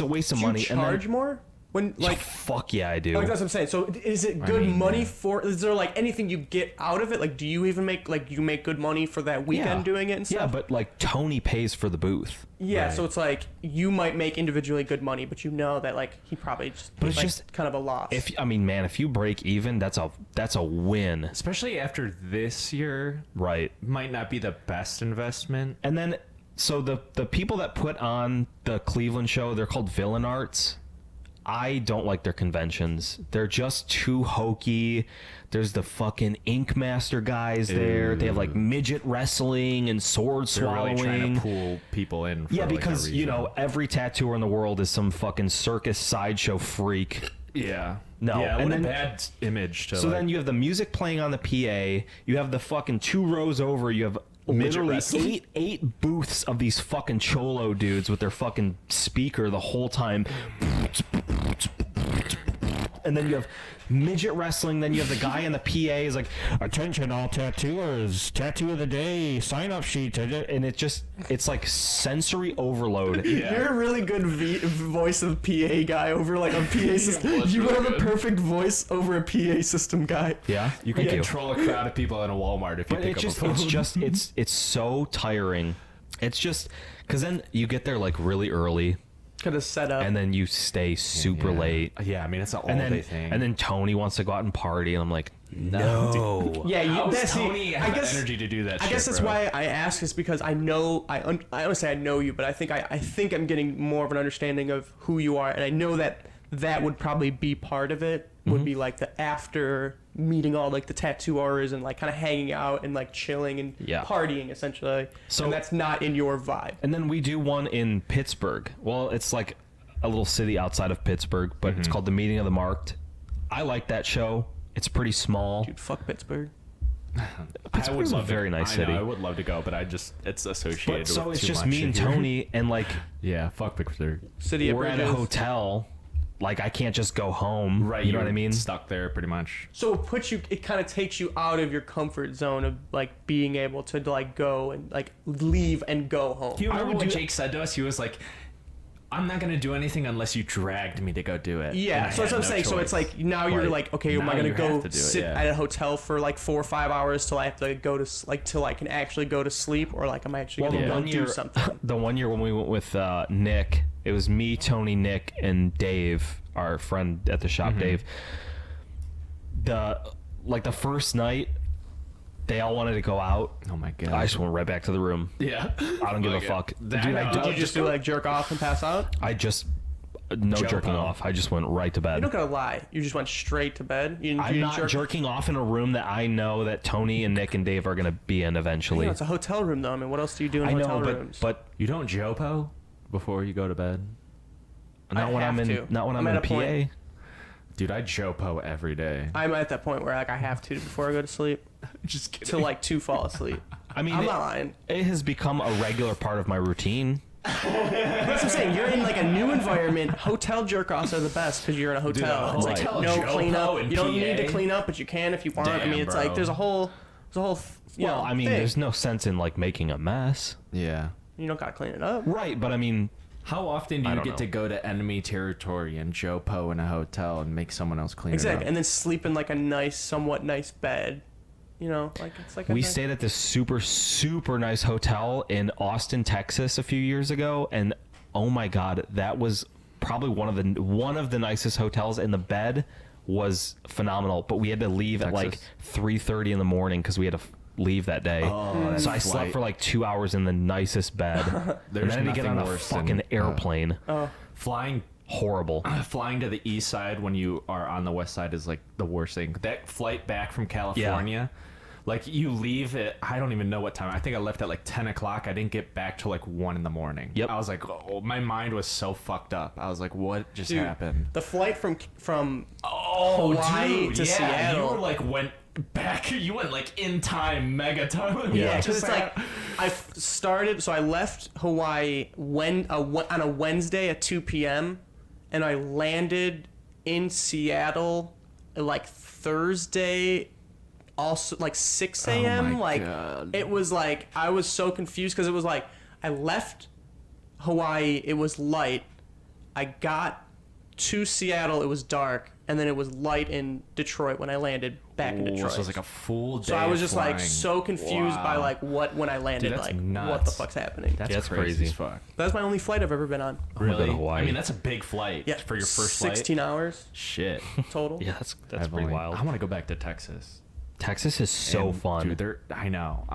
a waste of Do you money. charge more? When like fuck yeah, I do. like that's what I'm saying. So is it good money for? Is there like anything you get out of it? Like, do you even make like you make good money for that weekend doing it and stuff? Yeah, but like Tony pays for the booth. Yeah, so it's like you might make individually good money, but you know that like he probably just But it's like, just kind of a loss. If I mean, man, if you break even, that's a win, Especially after this year, right? might not be the best investment. And then so the people that put on the Cleveland show, they're called Villain Arts. I don't like their conventions. They're just too hokey. There's the fucking Ink Master guys there. They have like midget wrestling and sword They're swallowing. really trying to pull people in. For Yeah, like, a because you reason. know every tattooer in the world is some fucking circus sideshow freak. Yeah. No, Yeah, and what then- a bad image to. So like, then you have the music playing on the PA. You have the fucking 2 rows over. You have literally wrestling. eight booths of these fucking cholo dudes with their fucking speaker the whole time. And then you have midget wrestling. Then you have the guy in the PA is like, "Attention, all tattooers! Tattoo of the day, sign-up sheet." And it's like sensory overload. You're a really good voice of PA guy over like a PA system. You are the perfect voice over a PA system guy. Yeah, you can Thank control a crowd of people in a Walmart if you But pick up a phone. it's so tiring. It's just because then you get there like really early, Kind of set up. and then you stay super late. Yeah, I mean it's an And all-day then, thing. and then Tony wants to go out and party, and I'm like, no. yeah, How does that's Tony I have guess the energy to do that? I guess shit, that's bro? why I ask is because I know I don't say I know you, but I think I think I'm getting more of an understanding of who you are, and I know that would probably be part of it. Would be like the after meeting all like the tattooers and like kind of hanging out and like chilling and Yeah. partying essentially. So- and that's not in your vibe. And then we do one in Pittsburgh. Well, it's like a little city outside of Pittsburgh, but it's called the Meeting of the Marked. I like that show. It's pretty small. Dude, fuck Pittsburgh. Pittsburgh's a very nice I city. know, I would love to go, but it's associated. But so with it's too just much me and here. Tony, and like Yeah, fuck Pittsburgh. City of we're at a Bridges. hotel. Like I can't just go home. Right, You know what you're I mean? Stuck there, pretty much. So it kind of takes you out of your comfort zone of like being able to like go and like leave and go home. Do you remember would what do- Jake said to us? He was like, "I'm not gonna do anything unless you dragged me to go do it." Yeah, And I so that's had what I'm no saying. So it's choice. like now you're Right. like, okay, am Now I gonna you go have to do it, sit yeah. at a hotel for like 4 or 5 hours till I have to go to till I can actually go to sleep, or like am I actually gonna go do something? The one year when we went with Nick, it was me, Tony, Nick, and Dave, our friend at the shop, Dave. The first night, they all wanted to go out. Oh my god. I just went right back to the room. yeah. I don't give a fuck. Dude, I Did you just do like jerk off and pass out? I just no Jump jerking on. off. I just went right to You bed. don't gotta lie. You just went straight to bed. You I'm didn't not jerk. jerking off in a room that I know that Tony and Nick and Dave are gonna be in eventually. You know, it's a hotel room though. I mean, what else do you do in I hotel know, rooms? but You don't jopo before you go to bed, not when I'm have in to. not when I'm I'm in at a PA. point- dude. I jopo every day. I'm at that point where like I have to before I go to sleep Just kidding. to like to fall asleep. I mean, I'm it, not lying. it has become a regular part of my routine. That's what I'm saying. You're in like a new environment. Hotel jerk offs are the best because you're in a hotel. It's like hotel no Jopo cleanup. in You don't need to PA? clean up, but you can if you want. I Damn, mean, it's bro. like there's a whole you Well, know, I mean, thing. there's no sense in like making a mess. Yeah. You don't gotta clean it up. Right, but I mean, How often do I you don't get know. to go to enemy territory and jopo in a hotel and make someone else clean Exactly, it and then sleep in like a nice, somewhat nice bed. You know, like it's like a we nice- stayed at this super nice hotel in Austin, Texas a few years ago, and oh my god, that was probably one of the nicest hotels, and the bed was phenomenal, but we had to leave at like Texas. 3:30 in the morning because we had to leave that day. So I slept for like 2 hours in the nicest bed. and There's then I had to get nothing on a worse than, fucking airplane. Flying Horrible. flying to the east side when you are on the west side is like the worst thing. That flight back from California, like you leave at, I don't even know what time. I think I left at like 10 o'clock. I didn't get back till like 1 in the morning. Yep. I was like, oh, my mind was so fucked up. I was like, what just Dude, happened? The flight from Hawaii to Seattle. You were like went back. You went like in time, mega time. Yeah, Just because it's like so I left Hawaii on a Wednesday at 2 p.m. and I landed in Seattle like Thursday, also like 6 a.m. my like God. it was like I was so confused because it was like I left Hawaii, it was light. I got to Seattle, it was dark, and then it was light in Detroit when I landed back in Detroit. So it was like a full day. So I was just like flying. so confused by Wow. like what when I landed, Dude, that's like nuts. what the fuck's happening. That's crazy. crazy as fuck. That's my only flight I've ever been on. gonna go Really? to Hawaii. I mean, that's a big flight Yeah, for your first flight. 16 hours Shit. total. Yeah, that's I've pretty only- wild. I want to go back to Texas. Texas is so And, fun. Dude, I know.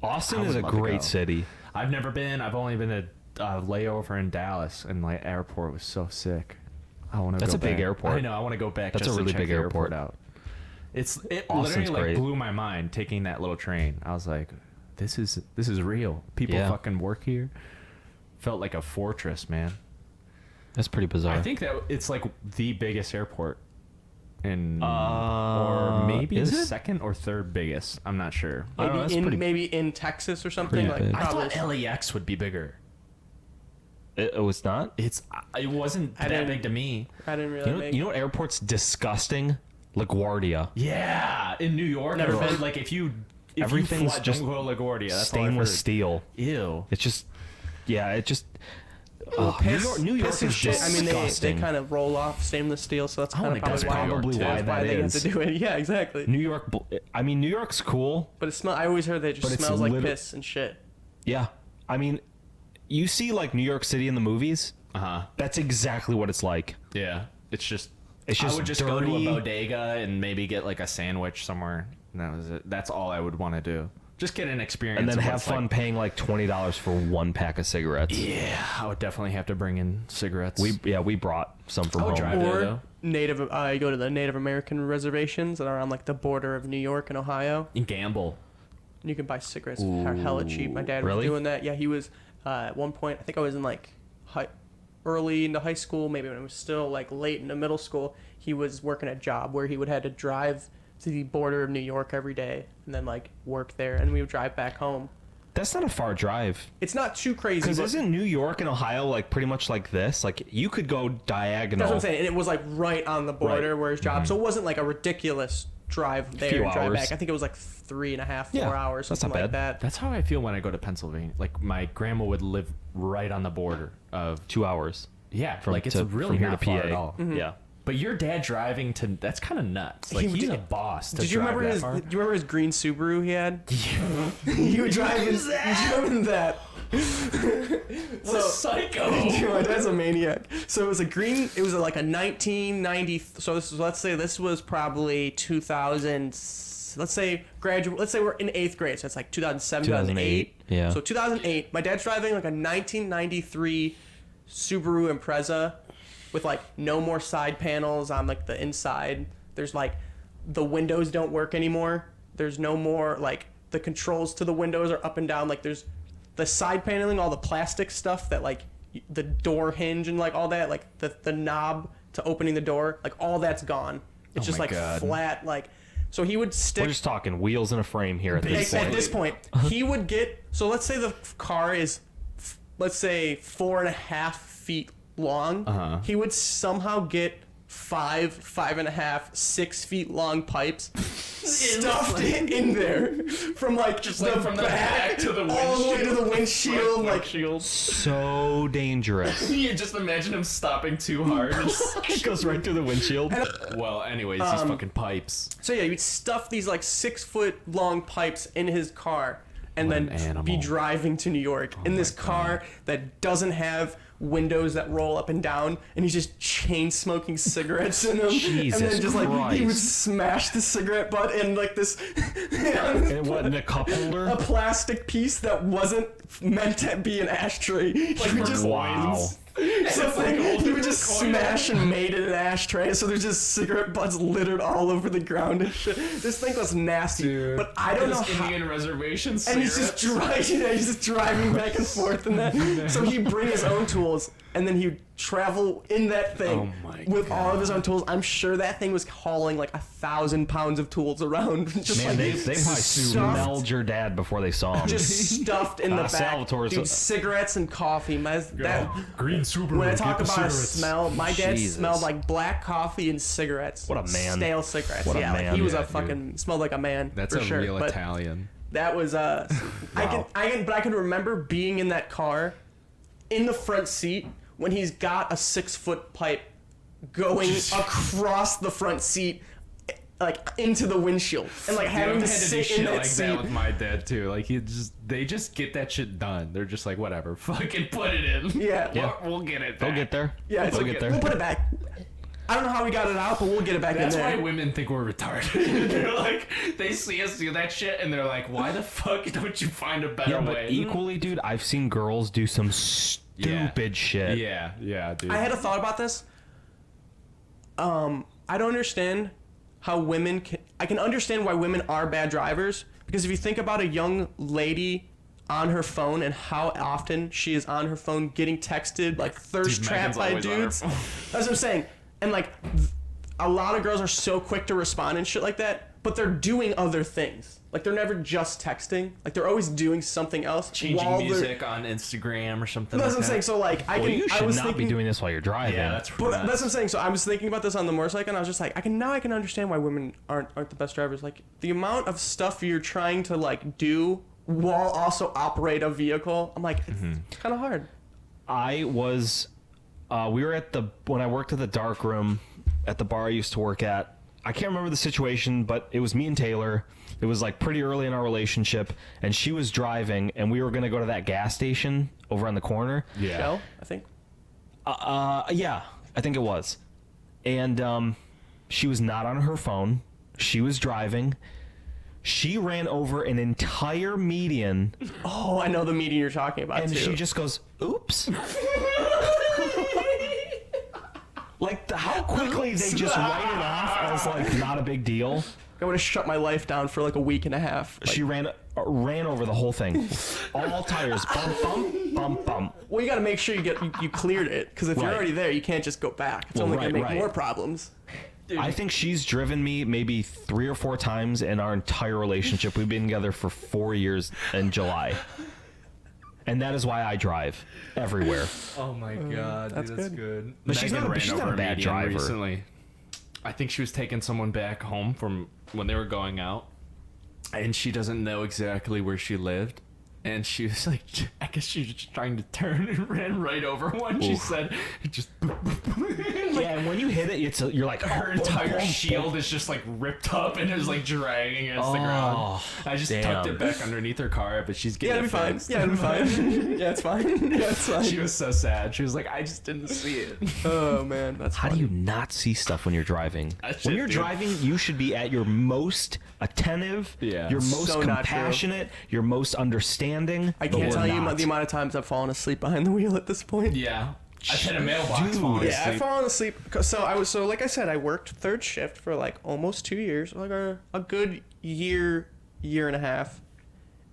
Austin I is would a love to great go. city. I've never been. I've only been to layover in Dallas, and like airport was so sick. I want to. That's go a big back. airport. I know. I want to go back. That's just a really to check big the airport airport. out. It Austin's literally like great. blew my mind taking that little train. I was like, this is real. People Yeah. fucking work here. Felt like a fortress, man. That's pretty bizarre. I think that it's like the biggest airport in, or maybe is the it? second or third biggest. I'm not sure. I don't know, that's pretty- Maybe in Texas or something. pretty Like big. I probably. thought LAX would be bigger. it was not. It wasn't I that didn't- big to me. I didn't really. You know what airport's disgusting? LaGuardia. Yeah, in New York, Never been. like if Everything's you fly, just don't go to LaGuardia. That's all I've Stainless heard. steel. Ew. It's just, yeah, it just. Piss, New York piss and is shit. I mean, they disgusting. kind of roll off stainless steel, so that's I kind wanna of go That's to New York, probably too. why why that they have is. to do it. Yeah, exactly. New York. I mean, New York's cool. But it smell. I always heard that it But just it's smells like lit- piss and shit. Yeah. I mean, you see like New York City in the movies. That's exactly what it's like. Yeah, it's just. It's just I would just go to dirty. a bodega and maybe get like a sandwich somewhere. And that was it. That's all I would want to do. Just get an experience. And then of what have it's fun like. paying like $20 for one pack of cigarettes. Yeah, I would definitely have to bring in cigarettes. We brought some from I would home. drive there, Or though. Native. You go to the Native American reservations that are on like the border of New York and Ohio. And gamble. And you can buy cigarettes for hella cheap. My dad was Really? doing that. Yeah, he was at one point. I think I was in like early into high school, maybe when I was still like late into middle school. He was working a job where he would have to drive to the border of New York every day and then like work there, and we would drive back home. That's not a far drive. It's not too crazy. Because but isn't New York and Ohio like pretty much like this? Like you could go diagonal. that's what I'm saying. And it was like right on the border Right. where his job. So it wasn't like a ridiculous drive there Few and drive hours. back. I think it was like 3.5, 4 Yeah, hours, that's something not like bad. that. That's how I feel when I go to Pennsylvania. Like my grandma would live right on the border of. 2 hours. Yeah, From like it's to- really from here not to far PA. at all. Yeah. But your dad driving to that's kind of nuts. Like He he's a did- boss. To Did you drive remember that his? far. Do you remember his green Subaru he had? He would drive his. Driving that. What a psycho! Dude, my dad's a maniac. So it was a green. It was like a 1990. So this was, let's say this was probably 2000. Let's say graduate. Let's say we're in 8th grade. So it's like 2007, 2008. yeah. So 2008. My dad's driving like a 1993 Subaru Impreza with like no more side panels on like the inside. There's like the windows don't work anymore. There's no more like the controls to the windows are up and down. Like there's the side paneling, all the plastic stuff that like the door hinge and like all that, like the knob to opening the door, like all that's gone. It's Oh just my like God. flat, like. So he would stick. We're just talking wheels in a frame here at this At point. this point, he would get. So let's say the car is, let's say 4.5 feet long. He would somehow get 5.5, 6 feet long pipes stuffed in there from like just like from the back to the all the way to the windshield. Like So dangerous. You just imagine him stopping too hard. It goes right through the windshield. Well, anyways, these fucking pipes. so, yeah, you'd stuff these like 6 foot long pipes in his car. And What then an animal. be driving to New York in this my car that doesn't have windows that roll up and down, and he's just chain smoking cigarettes in them. Jesus and then just like he would Christ. smash the cigarette butt in like this And what, in a cup holder? a plastic piece that wasn't meant to be an ashtray. Like he would just Wow. so like, he would just smash and made it an ashtray, so there's just cigarette butts littered all over the ground and shit. This thing was nasty, but I don't know how. Indian reservation And he's just driving, he's just driving back and forth in that. So he'd bring his own tools, and then he'd travel in that thing Oh my with all of his own tools. I'm sure that thing was hauling like 1,000 pounds of tools around. Just Man, like they probably stuffed- smelled your dad before they saw him. just stuffed in the back. Salvatore's Dude, cigarettes and coffee. green Subaru. When I talk about a smell, my dad Jesus. smelled like black coffee and cigarettes. What a man. Stale cigarettes. What a yeah, like man. he was Yeah, a dude. fucking smelled like a man. That's for a sure. real But Italian. that was I can remember being in that car in the front seat when he's got a 6 foot pipe going across the front seat, like into the windshield, and like having to sit in that seat. That with my dad too. Like they just get that shit done. They're just like, whatever, fucking put it in. Yeah. We'll get it back. They'll get there. Yeah, it's They'll like, get there. we'll put it back. I don't know how we got it out, but we'll get it back That's in there. why women think we're retarded. They're like, they see us do that shit, and they're like, why the fuck don't you find a better Yeah, but way? equally, dude, I've seen girls do some stupid shit. Yeah, dude. I had a thought about this. I don't understand how women can. I can understand why women are bad drivers, because if you think about a young lady on her phone and how often she is on her phone getting texted like thirst Dude, trapped Megan's by always on her dudes. phone. That's what I'm saying. And like a lot of girls are so quick to respond and shit like that, but they're doing other things. Like they're never just texting. Like they're always doing something else. Changing while they're- music on Instagram or something. That's like what I'm saying. that. So like I Well, can. you I should was not thinking, be doing this while you're driving. Yeah, that's But nuts. that's what I'm saying. So I was thinking about this on the motorcycle, and I was just like, I can understand why women aren't the best drivers. Like the amount of stuff you're trying to like do while also operate a vehicle. I'm like, it's kind of hard. I was, we were when I worked at the dark room at the bar I used to work at. I can't remember the situation, but it was me and Taylor. It was like pretty early in our relationship, and she was driving, and we were going to go to that gas station over on the corner. Yeah. Shell, I think. Yeah, I think it was. And she was not on her phone. She was driving. She ran over an entire median, Oh, I know the meeting you're talking about and too. she just goes, "Oops." Like how quickly they just write it off as like not a big deal. I would have shut my life down for like a week and a half. Like, She ran over the whole thing, all tires, bump, bump, bump, bump. well, you got to make sure you cleared it, because if you're Right. already there, you can't just go back. It's Well, only gonna right, make right. more problems. I think she's driven me maybe 3 or 4 times in our entire relationship. We've been together for 4 years in July. And that is why I drive everywhere. Oh my god, that's dude, that's good. good. But she's Megan not- ran she's not over a bad median driver. recently. I think she was taking someone back home from when they were going out, and she doesn't know exactly where she lived. And she was like, I guess she was just trying to turn and ran right over one. She said, it just Yeah, and when you hit it, you're like, her entire shield is just like ripped up and is like dragging against the ground. I just tucked it back underneath her car, but she's Yeah, getting it'll be fine. fixed. Yeah, it'll be fine. Yeah, it's fine. Yeah, it's fine. She was so sad. She was like, I just didn't see it. Oh man, that's How do funny. you not see stuff when you're driving? That shit, When you're dude. driving, you should be at your most attentive, Yeah. your most So not true. compassionate, your most understanding. I but can't we're tell you not. the amount of times I've fallen asleep behind the wheel at this point. Yeah. I've hit a mailbox Dude. falling Yeah, I've asleep. fallen asleep. So like I said, I worked third shift for like almost 2 years, like a good year and a half,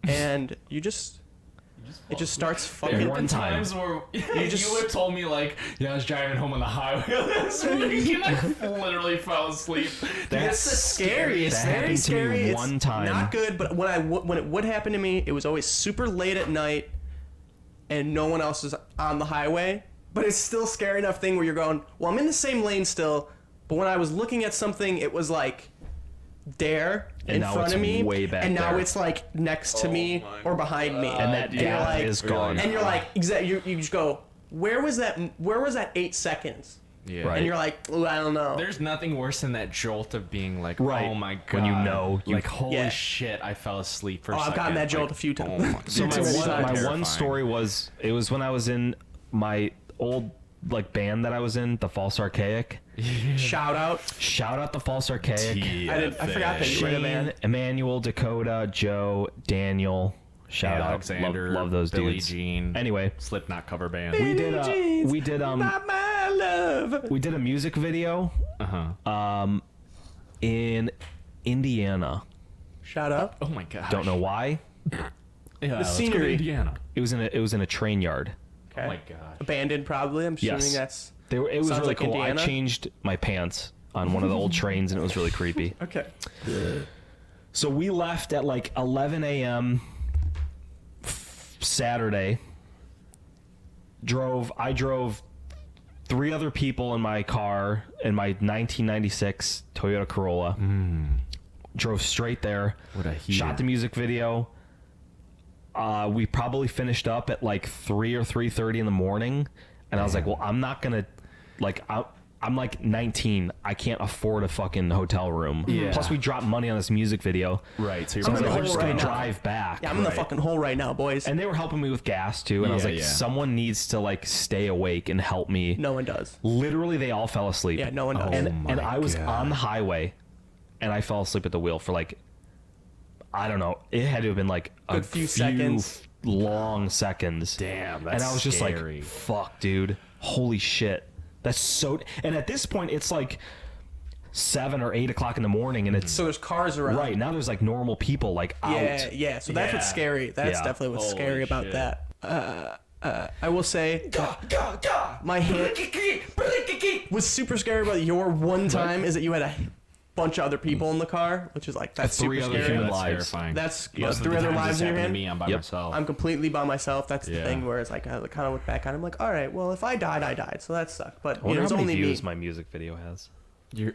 and it just starts fucking. There One been time. times where just- you had told me like, yeah, I was driving home on the highway last week and I literally fell asleep. That's the scariest. That Very happened to me scary. It's one time. Not good, but when it would happen to me, it was always super late at night, and no one else is on the highway. But it's still a scary enough thing where you're going, well, I'm in the same lane still, but when I was looking at something, it was like there And in now front it's of me, way back and now there. it's like next to me my or behind me, And that you're gap like- is gone. and you're like, exactly, you just go, where was that 8 seconds? Yeah. Right. And you're like, ooh, I don't know. There's nothing worse than that jolt of being like, Right. oh my god. When you know, you- like, holy Yeah. shit, I fell asleep for a Oh, I've second. gotten that jolt Like, a few times. Oh my, So Dude, my too many one, times. my Terrifying. one story was, it was when I was in my old like band that I was in, the False Archaic. Shout out. Shout out the False Archaic. I forgot that you were in a band. Shane, Emmanuel, Dakota, Joe, Daniel. Shout Alexander, out. Love those Billie dudes. Jean. Anyway, Slipknot cover band. we did Jeans, my love. we did a music video Uh-huh. in Indiana. Shout out. Oh my god. Don't know why. Yeah, The let's go to scenery. Indiana. It was in a train yard. Okay. Oh my god. Abandoned, probably. I'm assuming Yes. that's It was Sounds really like cool. Indiana. I changed my pants on one of the old trains, and it was really creepy. okay. So we left at like 11 a.m. Saturday. I drove 3 other people in my car in my 1996 Toyota Corolla. Drove straight there. What a heater. Shot the music video. We probably finished up at like 3 or 3:30 in the morning, and I was like, well, I'm not gonna like I'm like 19. I can't afford a fucking hotel room. Yeah. Plus, we dropped money on this music video. Right. So So I was in like, the we're just hole gonna right now. drive back. Yeah, I'm in the Right. fucking hole right now, boys. And they were helping me with gas too. And I was Yeah, like, yeah. someone needs to like stay awake and help me. no one does. Literally, they all fell asleep. Yeah, no one does. And I was God. on the highway, and I fell asleep at the wheel for like, I don't know. It had to have been like a Good few seconds. long seconds. Damn, that's And I was just scary. like, fuck, dude. Holy shit. That's so. And at this point, it's like 7 or 8 o'clock in the morning, and it's So there's cars around. right now. There's like normal people like out. Yeah. So that's what's Yeah. scary. That's Yeah. definitely what's Holy scary about shit. that. I will say, my hand. What's super scary about your one time is that you had a bunch of other people in the car, which is like that's Three super other scary. human That's lives. terrifying. That's Most of three the other times lives it's in your happened hand. to me, I'm by Yep. myself. I'm completely by myself. That's the Yeah. thing where it's like I kind of look back on it, I'm like, all right, well, if I died, I died. So that sucked. But I wonder it's how many only views me. my music video has. You're,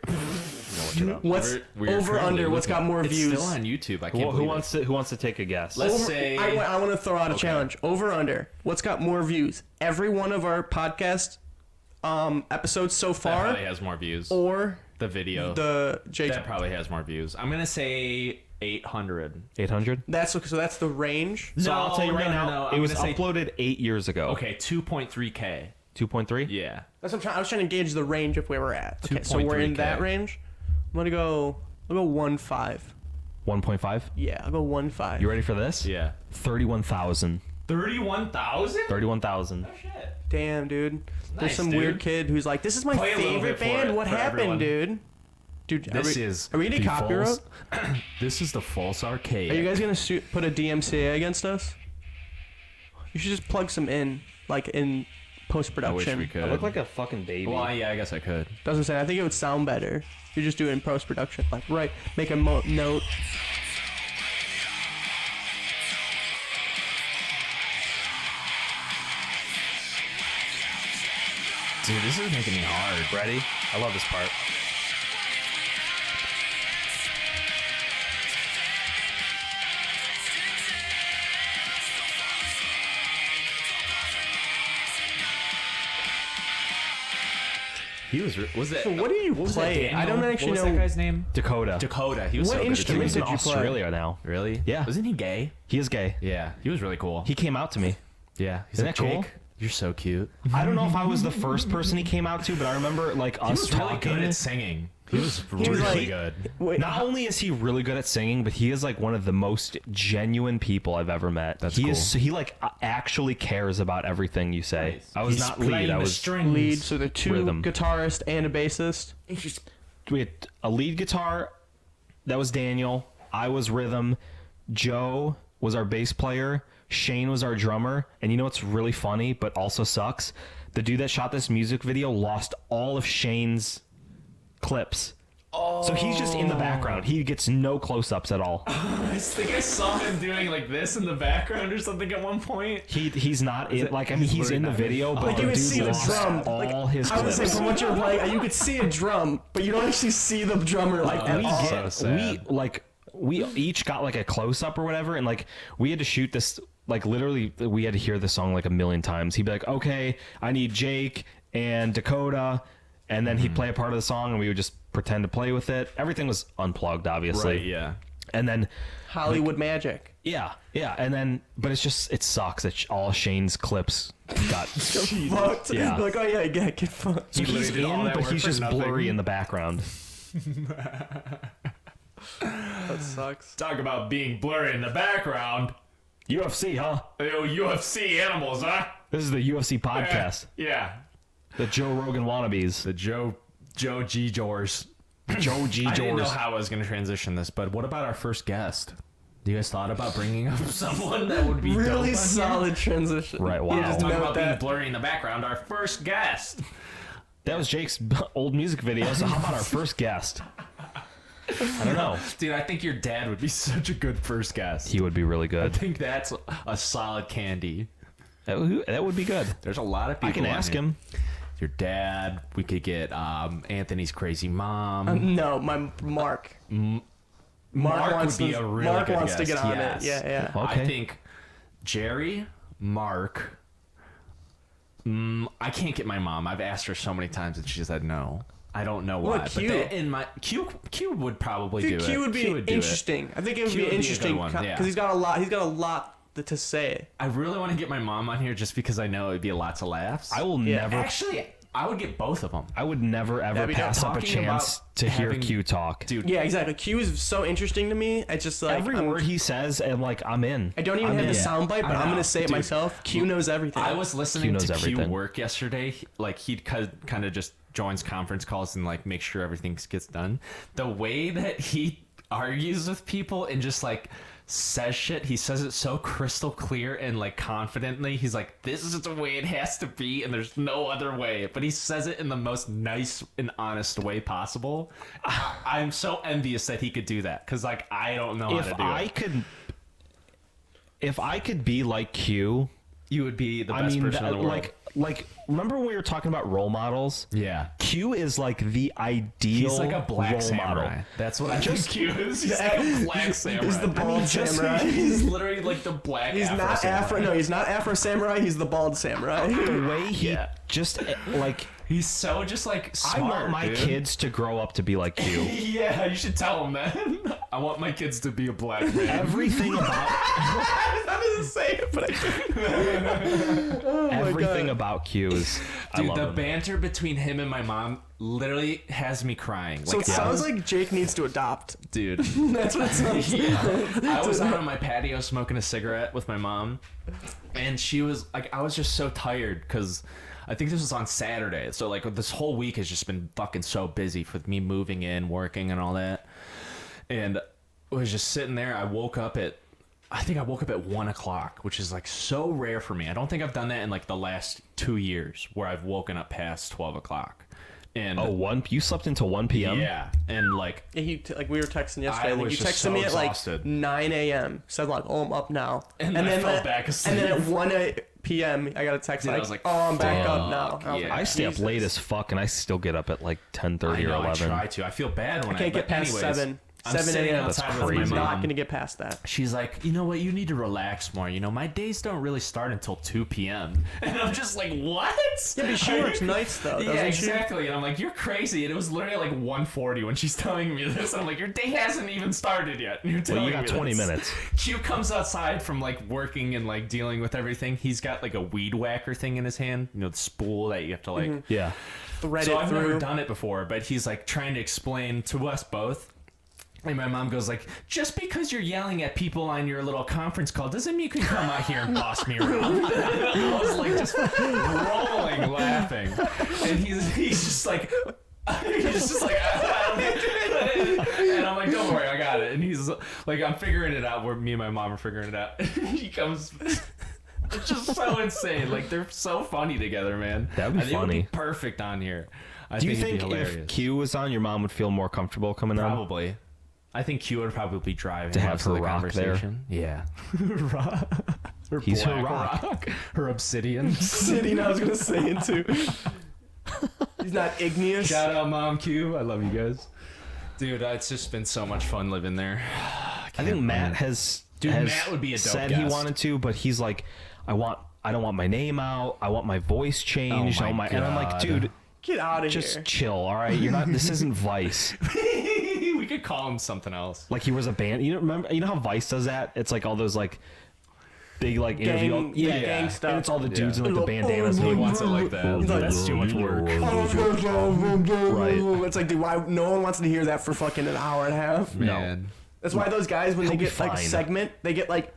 What's we're over currently under? What's looking. got more It's views? still on YouTube. I can't Who believe wants to take a guess? Let's Over- say I want to throw out a challenge. Over under. What's got more views? Every one of our podcast episodes so that far, probably has more views. or The video the Jake. that probably has more views. I'm gonna say 800. 800. That's so that's the range. So I'll tell you right now, no. it I'm was gonna say- uploaded 8 years ago. Okay, 2.3K. 2.3. Yeah. That's what I was trying to gauge the range of where we're at. Okay, so we're in 2.3K. that range. I'm gonna go. I'll go 1.5. 1.5. Yeah, I'll go 1.5. You ready for this? Yeah. 31,000. 31,000? 31,000. Shit. Damn, dude. There's Nice, some dude. weird kid who's like, "This is my Play a little favorite bit for band. it, What for happened, everyone. dude?" Dude, This is are we gonna the copyright? false- This is the false arcade. Are you guys gonna put a DMCA against us? You should just plug some in, like in post I production. wish we could. I look like a fucking baby. Well, yeah, I guess I could. Doesn't say. I think it would sound better if you just do it in post production. Like, right, make a note. Dude, this is making me hard. Ready? I love this part. He was it? So what do you what was that, play? Daniel? I don't actually what was know. that guy's name? Dakota. Dakota. He was What so good at instrument He's singing. in did you play? Australia now. Really? Yeah. Wasn't he gay? He is gay. Yeah. He was really cool. He came out to me. yeah. He's Isn't like, that cool? Jake, you're so cute. I don't know if I was the first person he came out to, but I remember like He us was really talking. good at singing. He was was really like- good. Wait, Not only is he really good at singing, but he is like one of the most genuine people I've ever met. That's He like actually cares about everything you say. Nice. I was He's not lead. playing I the was strings. lead. So they're two Rhythm. guitarists and a bassist. we had a lead guitar. That was Daniel. I was rhythm. Joe was our bass player. Shane was our drummer. And you know what's really funny, but also sucks? The dude that shot this music video lost all of Shane's clips. Oh. So he's just in the background. He gets no close-ups at all. I think I saw him doing like this in the background or something at one point. He's not in, like, I mean, he's in the video, but Like the you could dude see the lost drum. all Like, his I would say clips. from what you're playing, you could see a drum, but you don't actually see the drummer like at we all. So sad. we each got like a close up or whatever, and like we had to shoot this, like literally we had to hear the song like a million times. He'd be like, okay, I need Jake and Dakota, and then he'd play a part of the song and we would just pretend to play with it. Everything was unplugged, obviously. Right, yeah. And then Hollywood magic. yeah, and then but it's just, it sucks that all Shane's clips got Fucked. Yeah. Like, oh yeah, get fucked. so he's did all in, that but work he's for just nothing. blurry in the background. That sucks. Talk about being blurry in the background. UFC, huh? Yo, UFC animals, huh? This is the UFC podcast. Yeah. The Joe Rogan wannabes. The Joe G. Jors. Joe G. I didn't know Jors. how I was going to transition this, but what about our first guest? You guys thought about bringing up someone that would be dope on Really here? solid transition. Right, wow. You just Talk note about being that. blurry in the background. Our first guest. That was Jake's old music video. So how about our first guest? I don't know. Dude, I think your dad would be such a good first guest. He would be really I good. think that's a solid candy. That would be good. There's a lot of people. I can on ask here. him. Your dad. We could get Anthony's crazy mom. No, my Mark. Mark wants would be to- a really Mark good wants to guest. get on Yes. it. Yeah. Okay. I think Jerry, Mark, I can't get my mom. I've asked her so many times and she said no. I don't know why. Q. But in my Q would probably do it. Q would be do it. interesting. I think it would Q be would be a good interesting one, because yeah. he's got a lot. He's got a lot to say. I really want to get my mom on here just because I know it'd be lots of laughs. I will Yeah. never. Actually, I would get both of them. I would never ever That'd be pass up a talking chance about to hear having- Q talk. Dude, Yeah, exactly. Q is so interesting to me. It's just like Every word he says, and like I'm in. I don't even I'm have in. the soundbite, but I I'm know. gonna say it Dude, myself. Q knows everything. I was listening Q knows to Q everything. work yesterday. Like he'd kind of just joins conference calls and like make sure everything gets done. The way that he argues with people and just like says shit, he says it so crystal clear and like confidently. He's like, this is the way it has to be and there's no other way. But he says it in the most nice and honest way possible. I'm so envious that he could do that because like I don't know how to do it. If I could be like Q, You would be the I best mean, person in the world. like remember when we were talking about role models? Yeah. Q is like the ideal He's like a black role samurai. model. That's what I think Q is. He's like a black samurai. He's the bald samurai. He's literally like the black. He's not Afro. No, he's not Afro samurai. He's the bald samurai. The way he Yeah. just like He's so just like smart. I want my dude. kids to grow up to be like Q. Yeah, you should tell him that. I want my kids to be a black man. Everything about That doesn't say it, but I everything about Q is I Dude, love the him. banter between him and my mom literally has me crying. So it sounds like Jake needs to adopt. dude. That's what it sounds like. Yeah. I was out on my patio smoking a cigarette with my mom, and she was like, I was just so tired because I think this was on Saturday. So like this whole week has just been fucking so busy for me moving in, working, and all that. And I was just sitting there. I woke up at 1 o'clock, which is like so rare for me. I don't think I've done that in like the last 2 years where I've woken up past 12 o'clock. And You slept until 1 p.m.? yeah, and like Yeah, like we were texting yesterday. I Like, was you just texted so me at exhausted. like 9 a.m. Said like, "Oh, I'm up now," And then I fell back asleep. And then at 1 p.m. I got a text Dude, I like, was like, "Oh, I'm back fuck, up now." I was yeah. like, I stay up Jesus. late as fuck, and I still get up at like 10:30 I or know, I 11. try to. I feel bad when I can't but get past anyways, 7. I'm 7 sitting a.m. outside That's with my crazy. mom. Not gonna get past that. She's like, you know what? You need to relax more. You know, my days don't really start until 2 p.m. And I'm just like, what? Yeah, but she works nights though, doesn't Yeah, she? exactly. And I'm like, you're crazy. And it was literally like 1:40 when she's telling me this. And I'm like, your day hasn't even started yet. And you're telling Well, you got me 20 this. minutes. Q comes outside from like working and like dealing with everything. He's got like a weed whacker thing in his hand. You know, the spool that you have to like. Yeah. Thread So it I've through. never done it before, but he's like trying to explain to us both. And my mom goes like, just because you're yelling at people on your little conference call doesn't mean you can come out here and boss me around. I was like just rolling laughing. And he's just like, and I'm like, don't worry, I got it. And he's like, I'm figuring it out. Where me and my mom are figuring it out. He comes. It's just so insane. Like they're so funny together, man. That'd be I think it would funny. be perfect on here. I Do you it'd be think hilarious. if Q was on, your mom would feel more comfortable coming on? Probably. I think Q would probably be driving To have most of her the rock there. conversation. Yeah. Her He's her black rock. Her obsidian. Sitting, I was gonna say it too. He's not igneous. Shout out Mom Q. I love you guys. Dude, it's just been so much fun living there. I think Matt has Matt would be a dope said he guest. wanted to, but he's like, I don't want my name out. I want my voice changed. Oh my and I'm like, God. dude, Get out of just here. chill, all right? You're not. This isn't Vice. We could call him something else. Like he was a band. You know, remember? You know how Vice does that? It's like all those like big like interview. gang stuff. And it's all the dudes Yeah. in like the bandanas. He wants it like that. He's like, That's too much work. Right. It's like, dude, why no one wants to hear that for fucking an hour and a half? Man. That's why those guys, when they He'll be get like fine. segment, they get like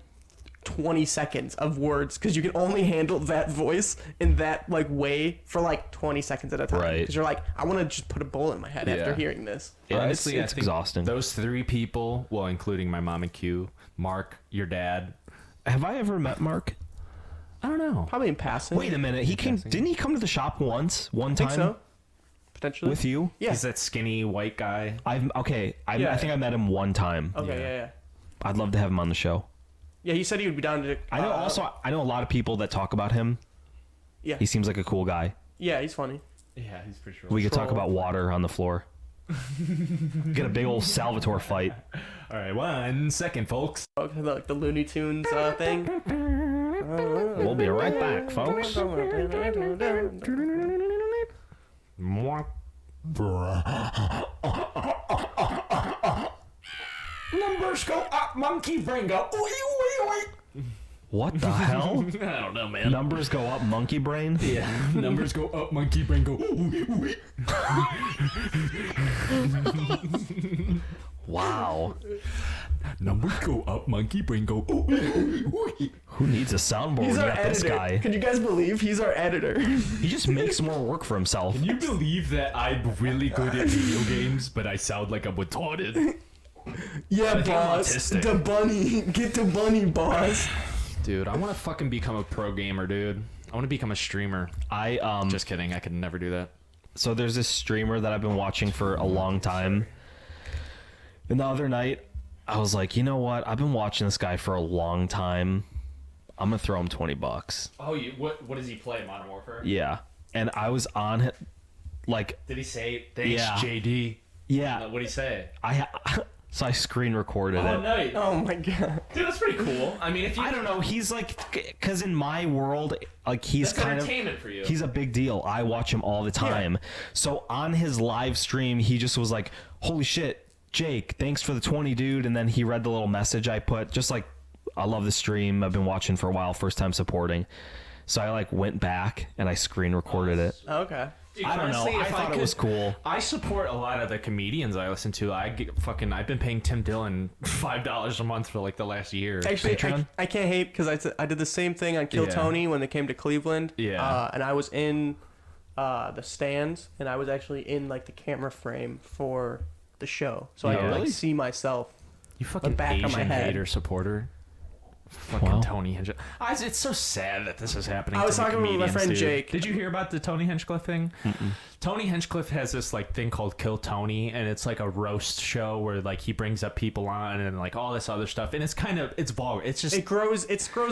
20 seconds of words because you can only handle that voice in that like way for like 20 seconds at a time. Right. Because you're like, I want to just put a bullet in my head after Yeah. hearing this. Yeah, Honestly, it's I think exhausting. Those three people, well, including my mom and Q, Mark, your dad. Have I ever met Mark? I don't know. Probably in passing. Wait a minute. He came. Didn't he come to the shop one I time think so. Potentially. with you? Yeah. He's that skinny white guy. I Yeah. think I met him one time. Okay, yeah. I'd love to have him on the show. Yeah, he said he would be down to. I know. I know a lot of people that talk about him. Yeah. He seems like a cool guy. Yeah, he's funny. Yeah, he's pretty sure. We could talk Troll. about water on the floor. Get a big old Salvatore fight. All right, 1 second, folks. Like the Looney Tunes thing. We'll be right back, folks. Numbers go up, monkey brain go. What the hell? I don't know, man. Numbers go up, monkey brain? Yeah, numbers go up, monkey brain go. Wow. Numbers go up, monkey brain go. Who needs a soundboard? He's We our got this editor. guy. Could you guys believe he's our editor? He just makes more work for himself. Can you believe that I'm really good at video games, but I sound like I'm retarded? Yeah, think I'm boss. autistic. The bunny. Get the bunny, boss. Dude, I want to fucking become a pro gamer, dude. I want to become a streamer. Just kidding. I could never do that. So there's this streamer that I've been watching for a long time. And the other night, I was like, you know what? I've been watching this guy for a long time. I'm gonna throw him $20. Oh, what does he play? Modern Warfare? Yeah. And I was on it, like, Did he say thanks, Yeah. JD? yeah. What did he say? So I screen recorded it. nice. Oh my god. Dude, that's pretty cool. I mean, if you I don't know. He's like, because in my world, like he's that's kind of entertainment for you. he's a big deal. I watch him all the time. So on his live stream, he just was like, "Holy shit, Jake, thanks for the 20, dude." And then he read the little message I put, just like, "I love the stream. I've been watching for a while. First time supporting." So I like went back and I screen recorded it. Okay. Dude, I don't know. honestly, I if thought it was cool. I support a lot of the comedians I listen to. I've been paying Tim Dillon $5 a month for like the last year. Actually, Patreon? I can't hate because I did the same thing on Kill Yeah. Tony when they came to Cleveland. Yeah. And I was in the stands, and I was actually in like the camera frame for the show, so I Yeah. could like Really? see myself. You fucking back of my Asian head. hater supporter. Fucking Wow. Tony Hinchcliffe. It's so sad that this is happening. I was to the talking with my comedians, friend dude. Jake. Did you hear about the Tony Hinchcliffe thing? Tony Hinchcliffe has this like thing called Kill Tony, and it's like a roast show where like he brings up people on and like all this other stuff, and it's vulgar. It's just It grows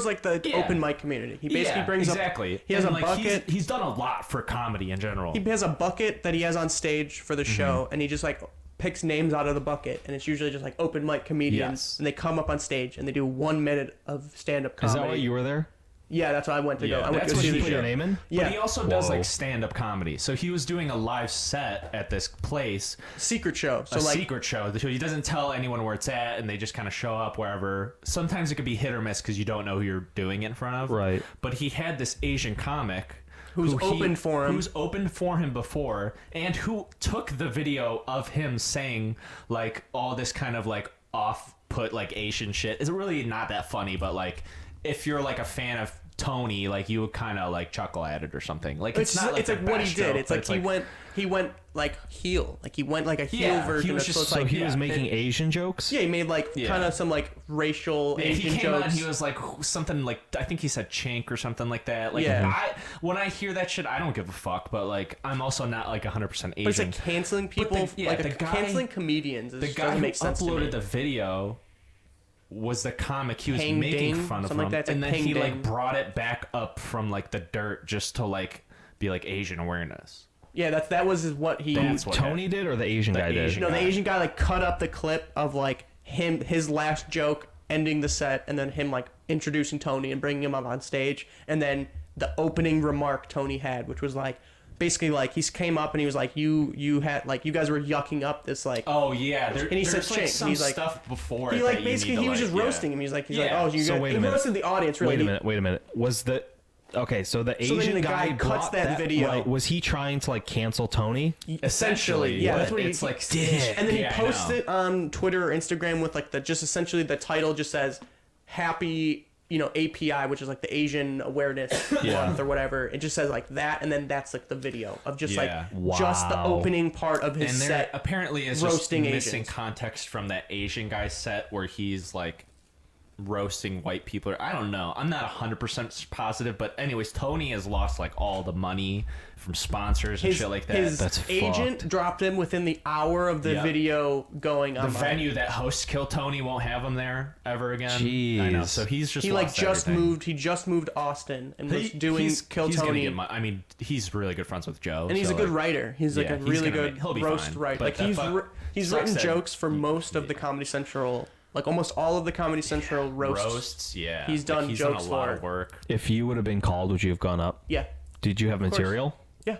like the Yeah. open mic community. He basically brings exactly. up. He has And, a like, bucket. He's done a lot for comedy in general. He has a bucket that he has on stage for the show, and he just like picks names out of the bucket, and it's usually just like open mic comedians, Yes. and they come up on stage and they do 1 minute of stand up comedy. Is that why you were there? Yeah, that's why I went to go. Yeah, I went that's to what see he the Put show. your name in? Yeah, But he also does Whoa. like stand-up comedy. So he was doing a live set at this place, secret show. So a like, secret show. He doesn't tell anyone where it's at, and they just kind of show up wherever. Sometimes it could be hit or miss because you don't know who you're doing it in front of. Right. But he had this Asian comic Who's opened for him. Who's opened for him before, and who took the video of him saying like all this kind of like off-put like Asian shit. It's really not that funny, but like if you're like a fan of Tony, like you would kind of like chuckle at it or something. Like it's not like it's like a what bash he did. joke, It's but like he went like heel. Like he went like a heel Yeah, he version was of just- so it's So like he was yeah, making Asian jokes? yeah, he made like Yeah. kind of some like racial Yeah, Asian he came jokes. out and he was like something like I think he said chink or something like that. Like Yeah. when I hear that shit, I don't give a fuck. But like I'm also not like 100% Asian. but it's like canceling people, the guy- canceling comedians. the Just guy doesn't who make sense to me. uploaded the video was the comic he was Hang making Ding? fun of Something him, like that. It's and like then Hang he Ding. like brought it back up from like the dirt just to like be like Asian awareness. Yeah, that was what he. That's what Tony did or the Asian guy Asian did? No, the guy. Asian guy like cut up the clip of like his last joke ending the set, and then him like introducing Tony and bringing him up on stage, and then the opening remark Tony had, which was like basically like he came up and he was like you had like you guys were yucking up this like Oh yeah, and he said there's like chink. some He's like stuff before. he it like that you basically need to, he was like, just yeah. roasting him. He's like Yeah. oh you So guys, wait a he minute. roasted the audience really. Wait a minute. Was the okay? So the So then Asian the guy guy cuts brought that video. Right, was he trying to like cancel Tony? Essentially, yeah. That's but what it's like and then yeah, he I posts know. it on Twitter or Instagram with like the just essentially the title just says happy API, which is like the Asian awareness month or whatever. It just says like that, and then that's like the video of just Yeah. like just the Wow. opening part of his And there set. apparently is roasting just missing Asians. context from that Asian guy's set where he's like roasting white people. I don't know. I'm not 100% positive, but anyways, Tony has lost like all the money from sponsors and shit like that. His That's agent fucked. dropped him within the hour of the Yep. video going the on. venue that hosts Kill Tony won't have him there ever again. I know. Jeez. So he's just He like lost just everything. moved. He just moved Austin and was doing Kill he's gonna Tony. get I mean, he's really good friends with Joe, And he's so, a good like, writer. He's like yeah, a he's really gonna good he'll be roast fine. writer. But Like that he's fuck- he's sucks written that- jokes for most of the Comedy Central Like almost all of the Comedy Central roasts. Yeah. He's done he's jokes done a lot for of work. If you would have been called, would you have gone up? Yeah. Did you have course. material? Yeah.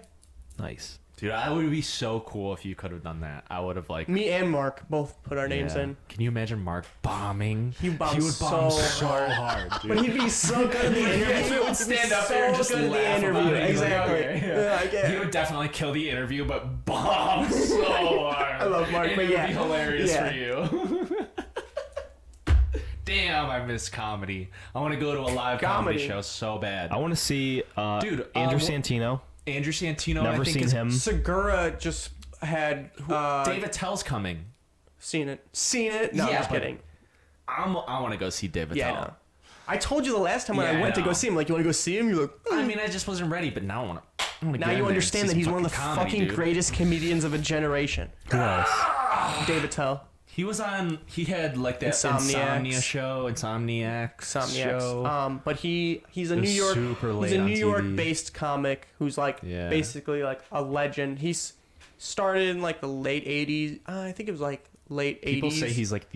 Nice. Dude, I would be so cool if you could have done that. I would have like Me and Mark both put our names in. Can you imagine Mark bombing? He bombed He would bomb so hard, dude. But he'd be so good in the interview. He would stand up there and just good in laugh the interview. about it. He's like, Exactly. okay, Yeah, I get He it. would definitely kill the interview, but bomb so hard. I love Mark, and but it yeah. would be hilarious Yeah. for you. Damn, I miss comedy. I want to go to a live comedy show so bad. I want to see Dude, Andrew Santino. Andrew Santino, Never I think seen is him. Segura just had David Tell's coming. seen it. Seen it? No, Yeah, just but- kidding. I want to go see David Yeah, I Tell. know. I told you the last time when Yeah, I I went to go know. see him, like, you want to go see him? You're like, I mean, I just wasn't ready, but now I want to. now you understand that he's one of the fucking greatest comedians of a generation. Who else? David Tell. He was on. He had like that Insomniacs. Insomnia show, Insomniacs show. But he's a It New was York super he's late a on New TV. York based comic who's like Yeah. basically like a legend. He's started in like the late 80s. I think it was like late 80s. People say he's like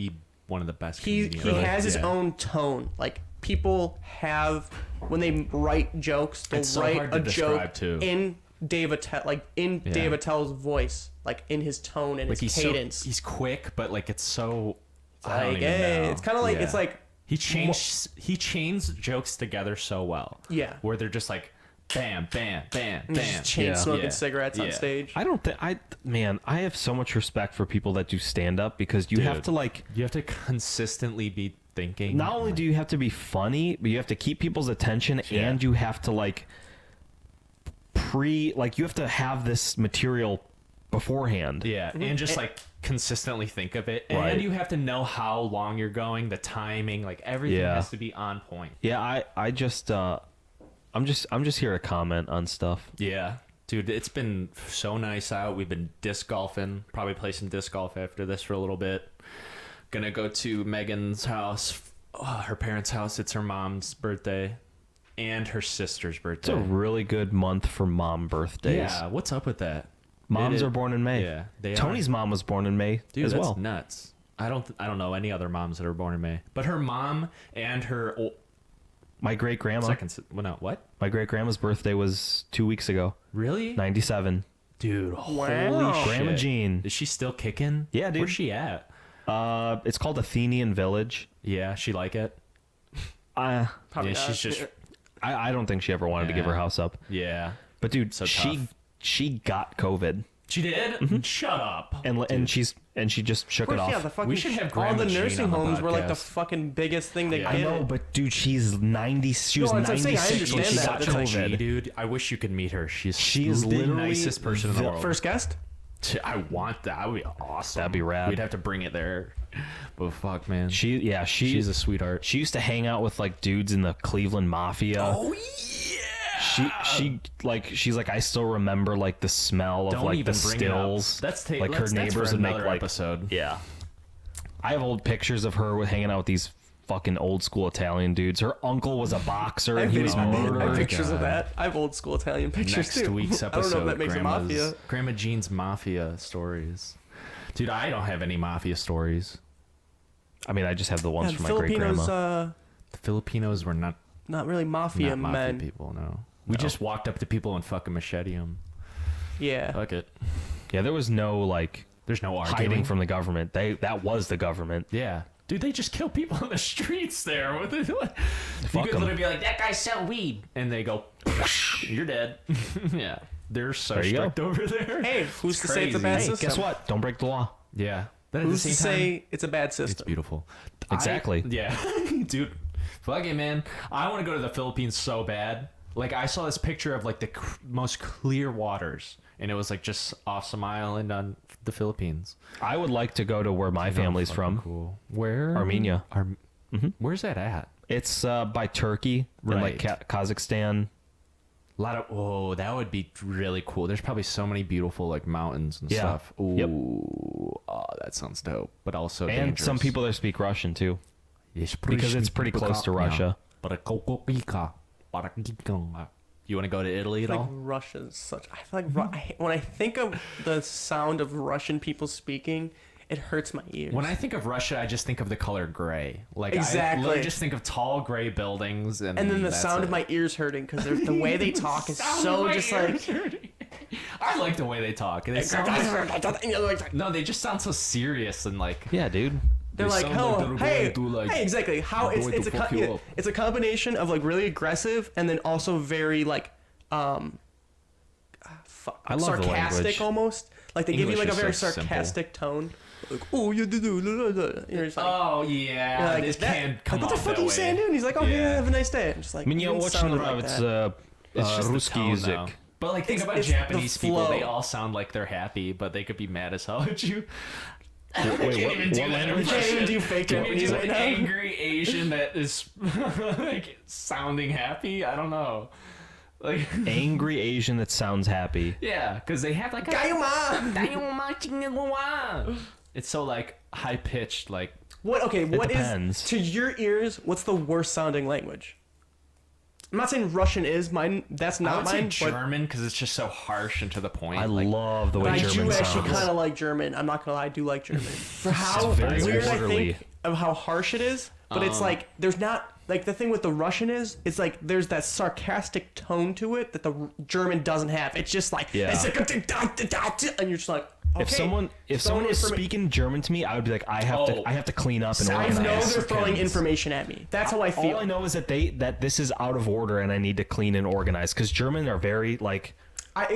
one of the best. he comedians. has his Yeah. own tone. Like people have when they write jokes, they'll It's so write hard to a joke describe, too. in David Tell, like in Yeah. David Tell's voice, like in his tone and Like his he's cadence. he's quick, but like it's so. I don't like, even know. it's kind of like Yeah. it's like he chains jokes together so well. Yeah. Where they're just like, bam, bam, bam, just bam. chain Yeah. smoking Yeah. cigarettes on Yeah. stage. I don't think I have so much respect for people that do stand up because you have Dude. to like You have to consistently be thinking. not only do you have to be funny, but you have to keep people's attention and you have to like you have to have this material beforehand. Yeah, and just like consistently think of it, and Right. you have to know how long you're going, the timing, like everything Yeah. has to be on point. Yeah, I'm just here to comment on stuff. Yeah, dude, it's been so nice out. We've been disc golfing. Probably play some disc golf after this for a little bit. Gonna go to Megan's house, her parents' house. It's her mom's birthday and her sister's It's birthday. a really good month for mom birthdays. Yeah, what's up with that? Moms It are is- born in May. Yeah, they Tony's are. mom was born in May Dude, as that's well. nuts. I don't know any other moms that are born in May, but her mom and her My great grandma. what? My great grandma's birthday was 2 weeks ago. Really? 97. Dude, Wow. holy shit. Grandma Jean. Is she still kicking? Yeah, dude. Where's she at? It's called Athenian Village. Yeah, she like it. Uh, Probably Yeah, not. she's just I don't think she ever wanted to give her Yeah. house up. yeah. But dude, So she tough. she got COVID She did? Shut up. and she just shook Of it course, off. yeah, the fucking We should have all Grandma the Jean nursing on the homes were like the podcast. fucking biggest thing to Yeah. get I know, it. but dude, she's 90. She was No, that's what I'm saying. I 96 when she understand got that. That's like- COVID. Dude, I wish you could meet her. She's She is the literally nicest person in the the world. First guest? I want that. That would be awesome. That'd be rad. We'd have to bring it there. But fuck, man. She's a sweetheart. She used to hang out with like dudes in the Cleveland Mafia. Oh yeah. She's like I still remember like the smell of Don't like even the bring it up. stills. That's like her neighbors would make like episode. yeah. I have old pictures of her with hanging out with these fucking old school Italian dudes. Her uncle was a boxer and he was I murdered. have pictures of God. that. I have old school Italian pictures Next too. week's I don't know episode, if that makes a mafia. Grandma Jean's mafia stories. Dude, I don't have any mafia stories. I mean, I just have the ones Yeah, from the my great Filipinos, grandma. The Filipinos were not not really mafia mafia men. people, no. We just walked up to people and fucking machete them. Yeah. Fuck it. Yeah, there was no like There's no arguing. hiding from the government. That was the government. Yeah. Dude, they just kill people in the streets there. What the, you Fuck could 'em. literally be like, that guy sell weed. And they go, you're dead. Yeah. They're so There you strict over there. Hey, who's to say it's a bad crazy. system? Guess what? Don't break the law. Yeah. But at Who's the to same time, say it's a bad it's system? beautiful. Exactly. Yeah. Dude, fuck it, man. I want to go to the Philippines so bad. Like, I saw this picture of, like, the most clear waters. And it was, like, just off some island on the Philippines. I would like to go to where my family's Fucking from. Cool. Where? Armenia. Where's that at? It's by Turkey and like Right. Kazakhstan. A lot of that would be really cool. There's probably so many beautiful like mountains and Yeah. stuff. Ooh, Yep. oh, that sounds dope. But also And dangerous. some people there speak Russian too. Because it's pretty close to Russia. You want to go to Italy at Like all? Russia's such. I feel like when I think of the sound of Russian people speaking, it hurts my ears. When I think of Russia, I just think of the color gray. Like Exactly. I literally just think of tall gray buildings, and then the that's sound it. of my ears hurting because the way they talk is so just like. I like the way they talk. They sound no, they just sound so serious and like. Yeah, dude. They're They like, sound oh, like they're hey, going to, like, hey, exactly. How they're going to fuck you up. it's a combination of like really aggressive and then also very like I love the sarcastic language. almost. Like they give you English like a is very so sarcastic tone. Like, oh, you do, you're just like, Oh yeah, you're like, this that- can't come like, what the off fuck that are you way. saying, dude? And he's like, oh, yeah, Yeah. have a nice day. I'm just like, Меня you очень sounded like that. нравится It's just the русский tone, though. язык. But like, think It's- about it's the Japanese people. They flow. all sound like they're happy, but they could be mad as hell at you. Wait, what What You can't even do fake Can you Japanese do right an now. angry Asian that is like sounding happy? I don't know. Like, Angry Asian that sounds happy. yeah, because they have like a. It's so like high pitched, like. What? Okay, what is depends. to your ears? What's the worst sounding language? I'm not saying Russian is mine. That's I not would say mine. But German because it's just so harsh and to the point. I like, love the But way I German do sounds. actually kind of like German. I'm not gonna lie, I do like German. For how very weird I orderly. think of how harsh it is, but it's like there's not like the thing with the Russian is it's like there's that sarcastic tone to it that the German doesn't have. It's just like Yeah. it's like, and you're just like okay, If someone was speaking German to me, I would be like, I have to clean up and I organize. know they're throwing Seconds. information at me. That's how I feel. All I know is that this is out of order and I need to clean and organize because German are very like When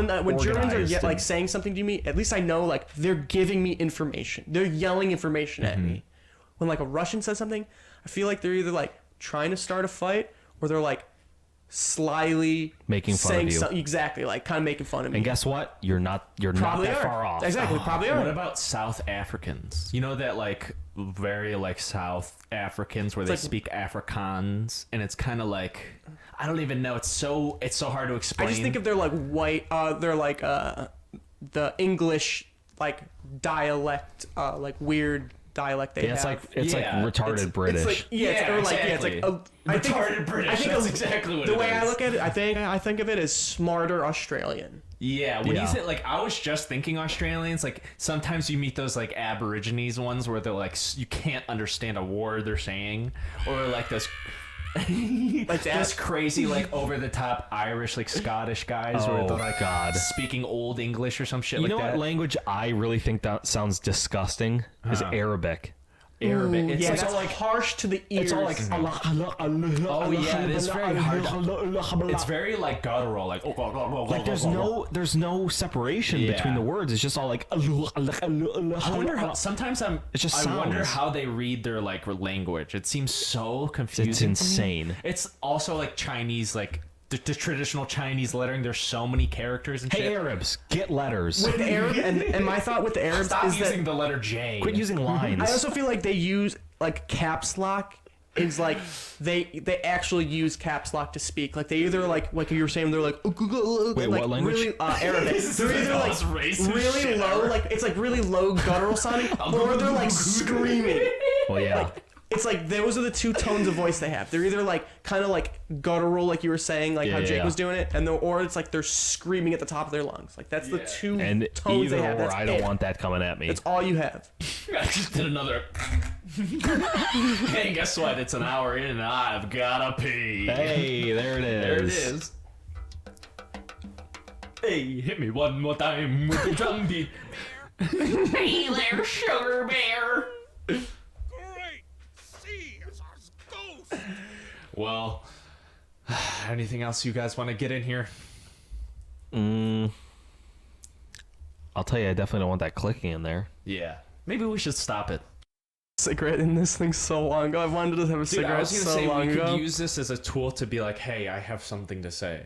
Germans are organized yet, like and- saying something to me, at least I know like they're giving me information. They're yelling information at Mm-hmm. me. When like a Russian says something, I feel like they're either like trying to start a fight or they're like slyly Making fun of saying you. something exactly like kind of making fun of me. And guess what? You're not Probably that are. far off. Exactly, probably are. What about South Africans? You know that like very like South Africans where they like- speak Afrikaans and it's kind of like I don't even know. It's so hard to explain. I just think if they're like white, they're like the English like dialect, like weird dialect they Yeah, have. it's like Yeah, retarded British. It's like Yeah, or like it's exactly. like I think Retarded British, I think that's exactly what the it way I is. look at it. I think of it as smarter Australian. Yeah, when Yeah. you say like, I was just thinking Australians. Like sometimes you meet those like Aborigines ones where they're like you can't understand a word they're saying, or like those Like that. those crazy like over the top Irish like Scottish guys where Oh, they're like God. speaking old English or some shit You like know that. what language I really think that sounds disgusting is Arabic. Arabic. Ooh, It's yeah, like, that's like harsh to the ears. It's all like oh yeah, it is very hard. It's very like guttural, like like there's no separation Yeah. between the words. It's just all like I wonder how sometimes It just I wonder sounds. how they read their like language. It seems so confusing. It's to me. insane. It's also like Chinese, like the traditional Chinese lettering. There's so many characters and Hey shit. Arabs, get letters. with the Arab, and my thought with the Arabs Stop is using that the letter J. Quit using lines. I also feel like they use like caps lock. Is like they actually use caps lock to speak. Like they either like you were saying they're like Wait, like what language? really Arabic. This They're is either the like most racist really shit low, ever. like it's like really low guttural sounding, or they're like screaming. well, yeah. It's like those are the two tones of voice they have. They're either like kind of like guttural, like you were saying, like how Yeah, Jake yeah. was doing it, or it's like they're screaming at the top of their lungs. Like that's the two And tones either they have. or, That's I don't it. want that coming at me. That's all you have. I just did another. Hey, guess what? It's an hour in and I've gotta pee. Hey, there it is. There it is. Hey, hit me one more time with the drum beat. Hey there, sugar bear. Great! See, it's our ghost! Well, anything else you guys want to get in here? I'll tell you, I definitely don't want that clicking in there. Yeah. Maybe we should stop it. Cigarette in this thing so long ago. I've wanted to have a Dude, I cigarette was gonna so say long we ago. could use this as a tool to be like, hey, I have something to say.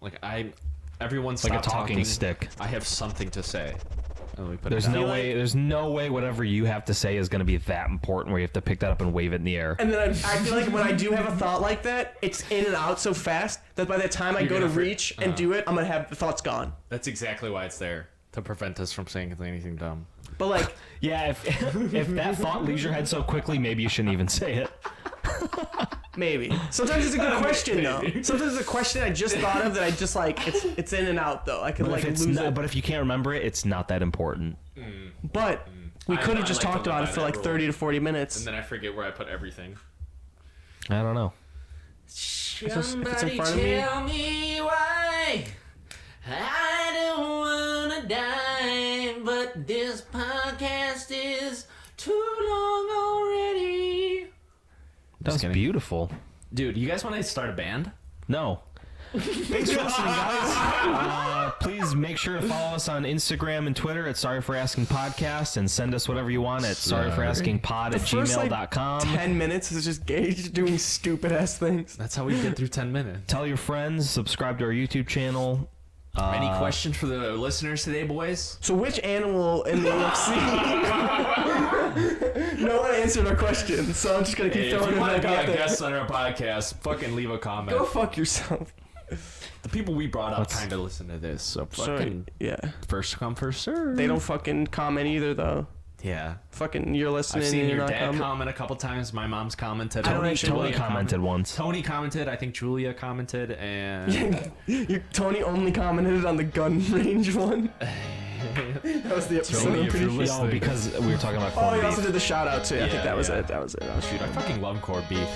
Like everyone's Like a talking talking. stick. I have something to say. And we put There's it down. no way. There's no way whatever you have to say is going to be that important where you have to pick that up and wave it in the air. And then I feel like when I do have a thought like that, it's in and out so fast that by the time I You're go to gonna for- reach and do it, I'm gonna have the thoughts gone. That's exactly why it's there, to prevent us from saying anything dumb. But like, Yeah, if that thought leaves your head so quickly, maybe you shouldn't even say it. maybe. Sometimes it's a good question though. Sometimes it's a question I just thought of that I just like. It's in and out though. I could But like if it's lose not, it. but if you can't remember it, it's not that important. But we I- could I have just like to talked live about by it for that like rule. 30 to 40 minutes. And then I forget where I put everything. I don't know. If it's in Somebody front of me- tell me why I don't wanna die, but this podcast is too long already. That was kidding. beautiful. Dude, you guys want to start a band? No. Thanks for listening, guys. Please make sure to follow us on Instagram and Twitter at Sorry for Asking Podcast, and send us whatever you want at sorryforaskingpod at First, like, gmail.com. 10 minutes is just Gage doing stupid ass things. That's how we get through 10 minutes. Tell your friends, subscribe to our YouTube channel. Any questions for the listeners today, boys? So which animal in the UFC? No one answered our question, so I'm just gonna keep Hey, if throwing you it want to back be out a there. guest on our podcast, fucking leave a comment. Go fuck yourself. The people we brought up kind of listen to this, so fucking Yeah. first come, first serve. They don't fucking comment either, though. Yeah. Fucking, you're listening. I've seen and you're your not dad comment. comment a couple times. My mom's commented. I don't actually Tony like commented once. Tony commented. I think Julia commented, and Tony only commented on the gun range one. That was the episode. Tony, I'm if pretty you're sure. listening. No, because we were talking about Oh, corned he beef. also did the shout out too. I think Yeah, that was yeah. it. That was it. I was shooting. I fucking love corned beef.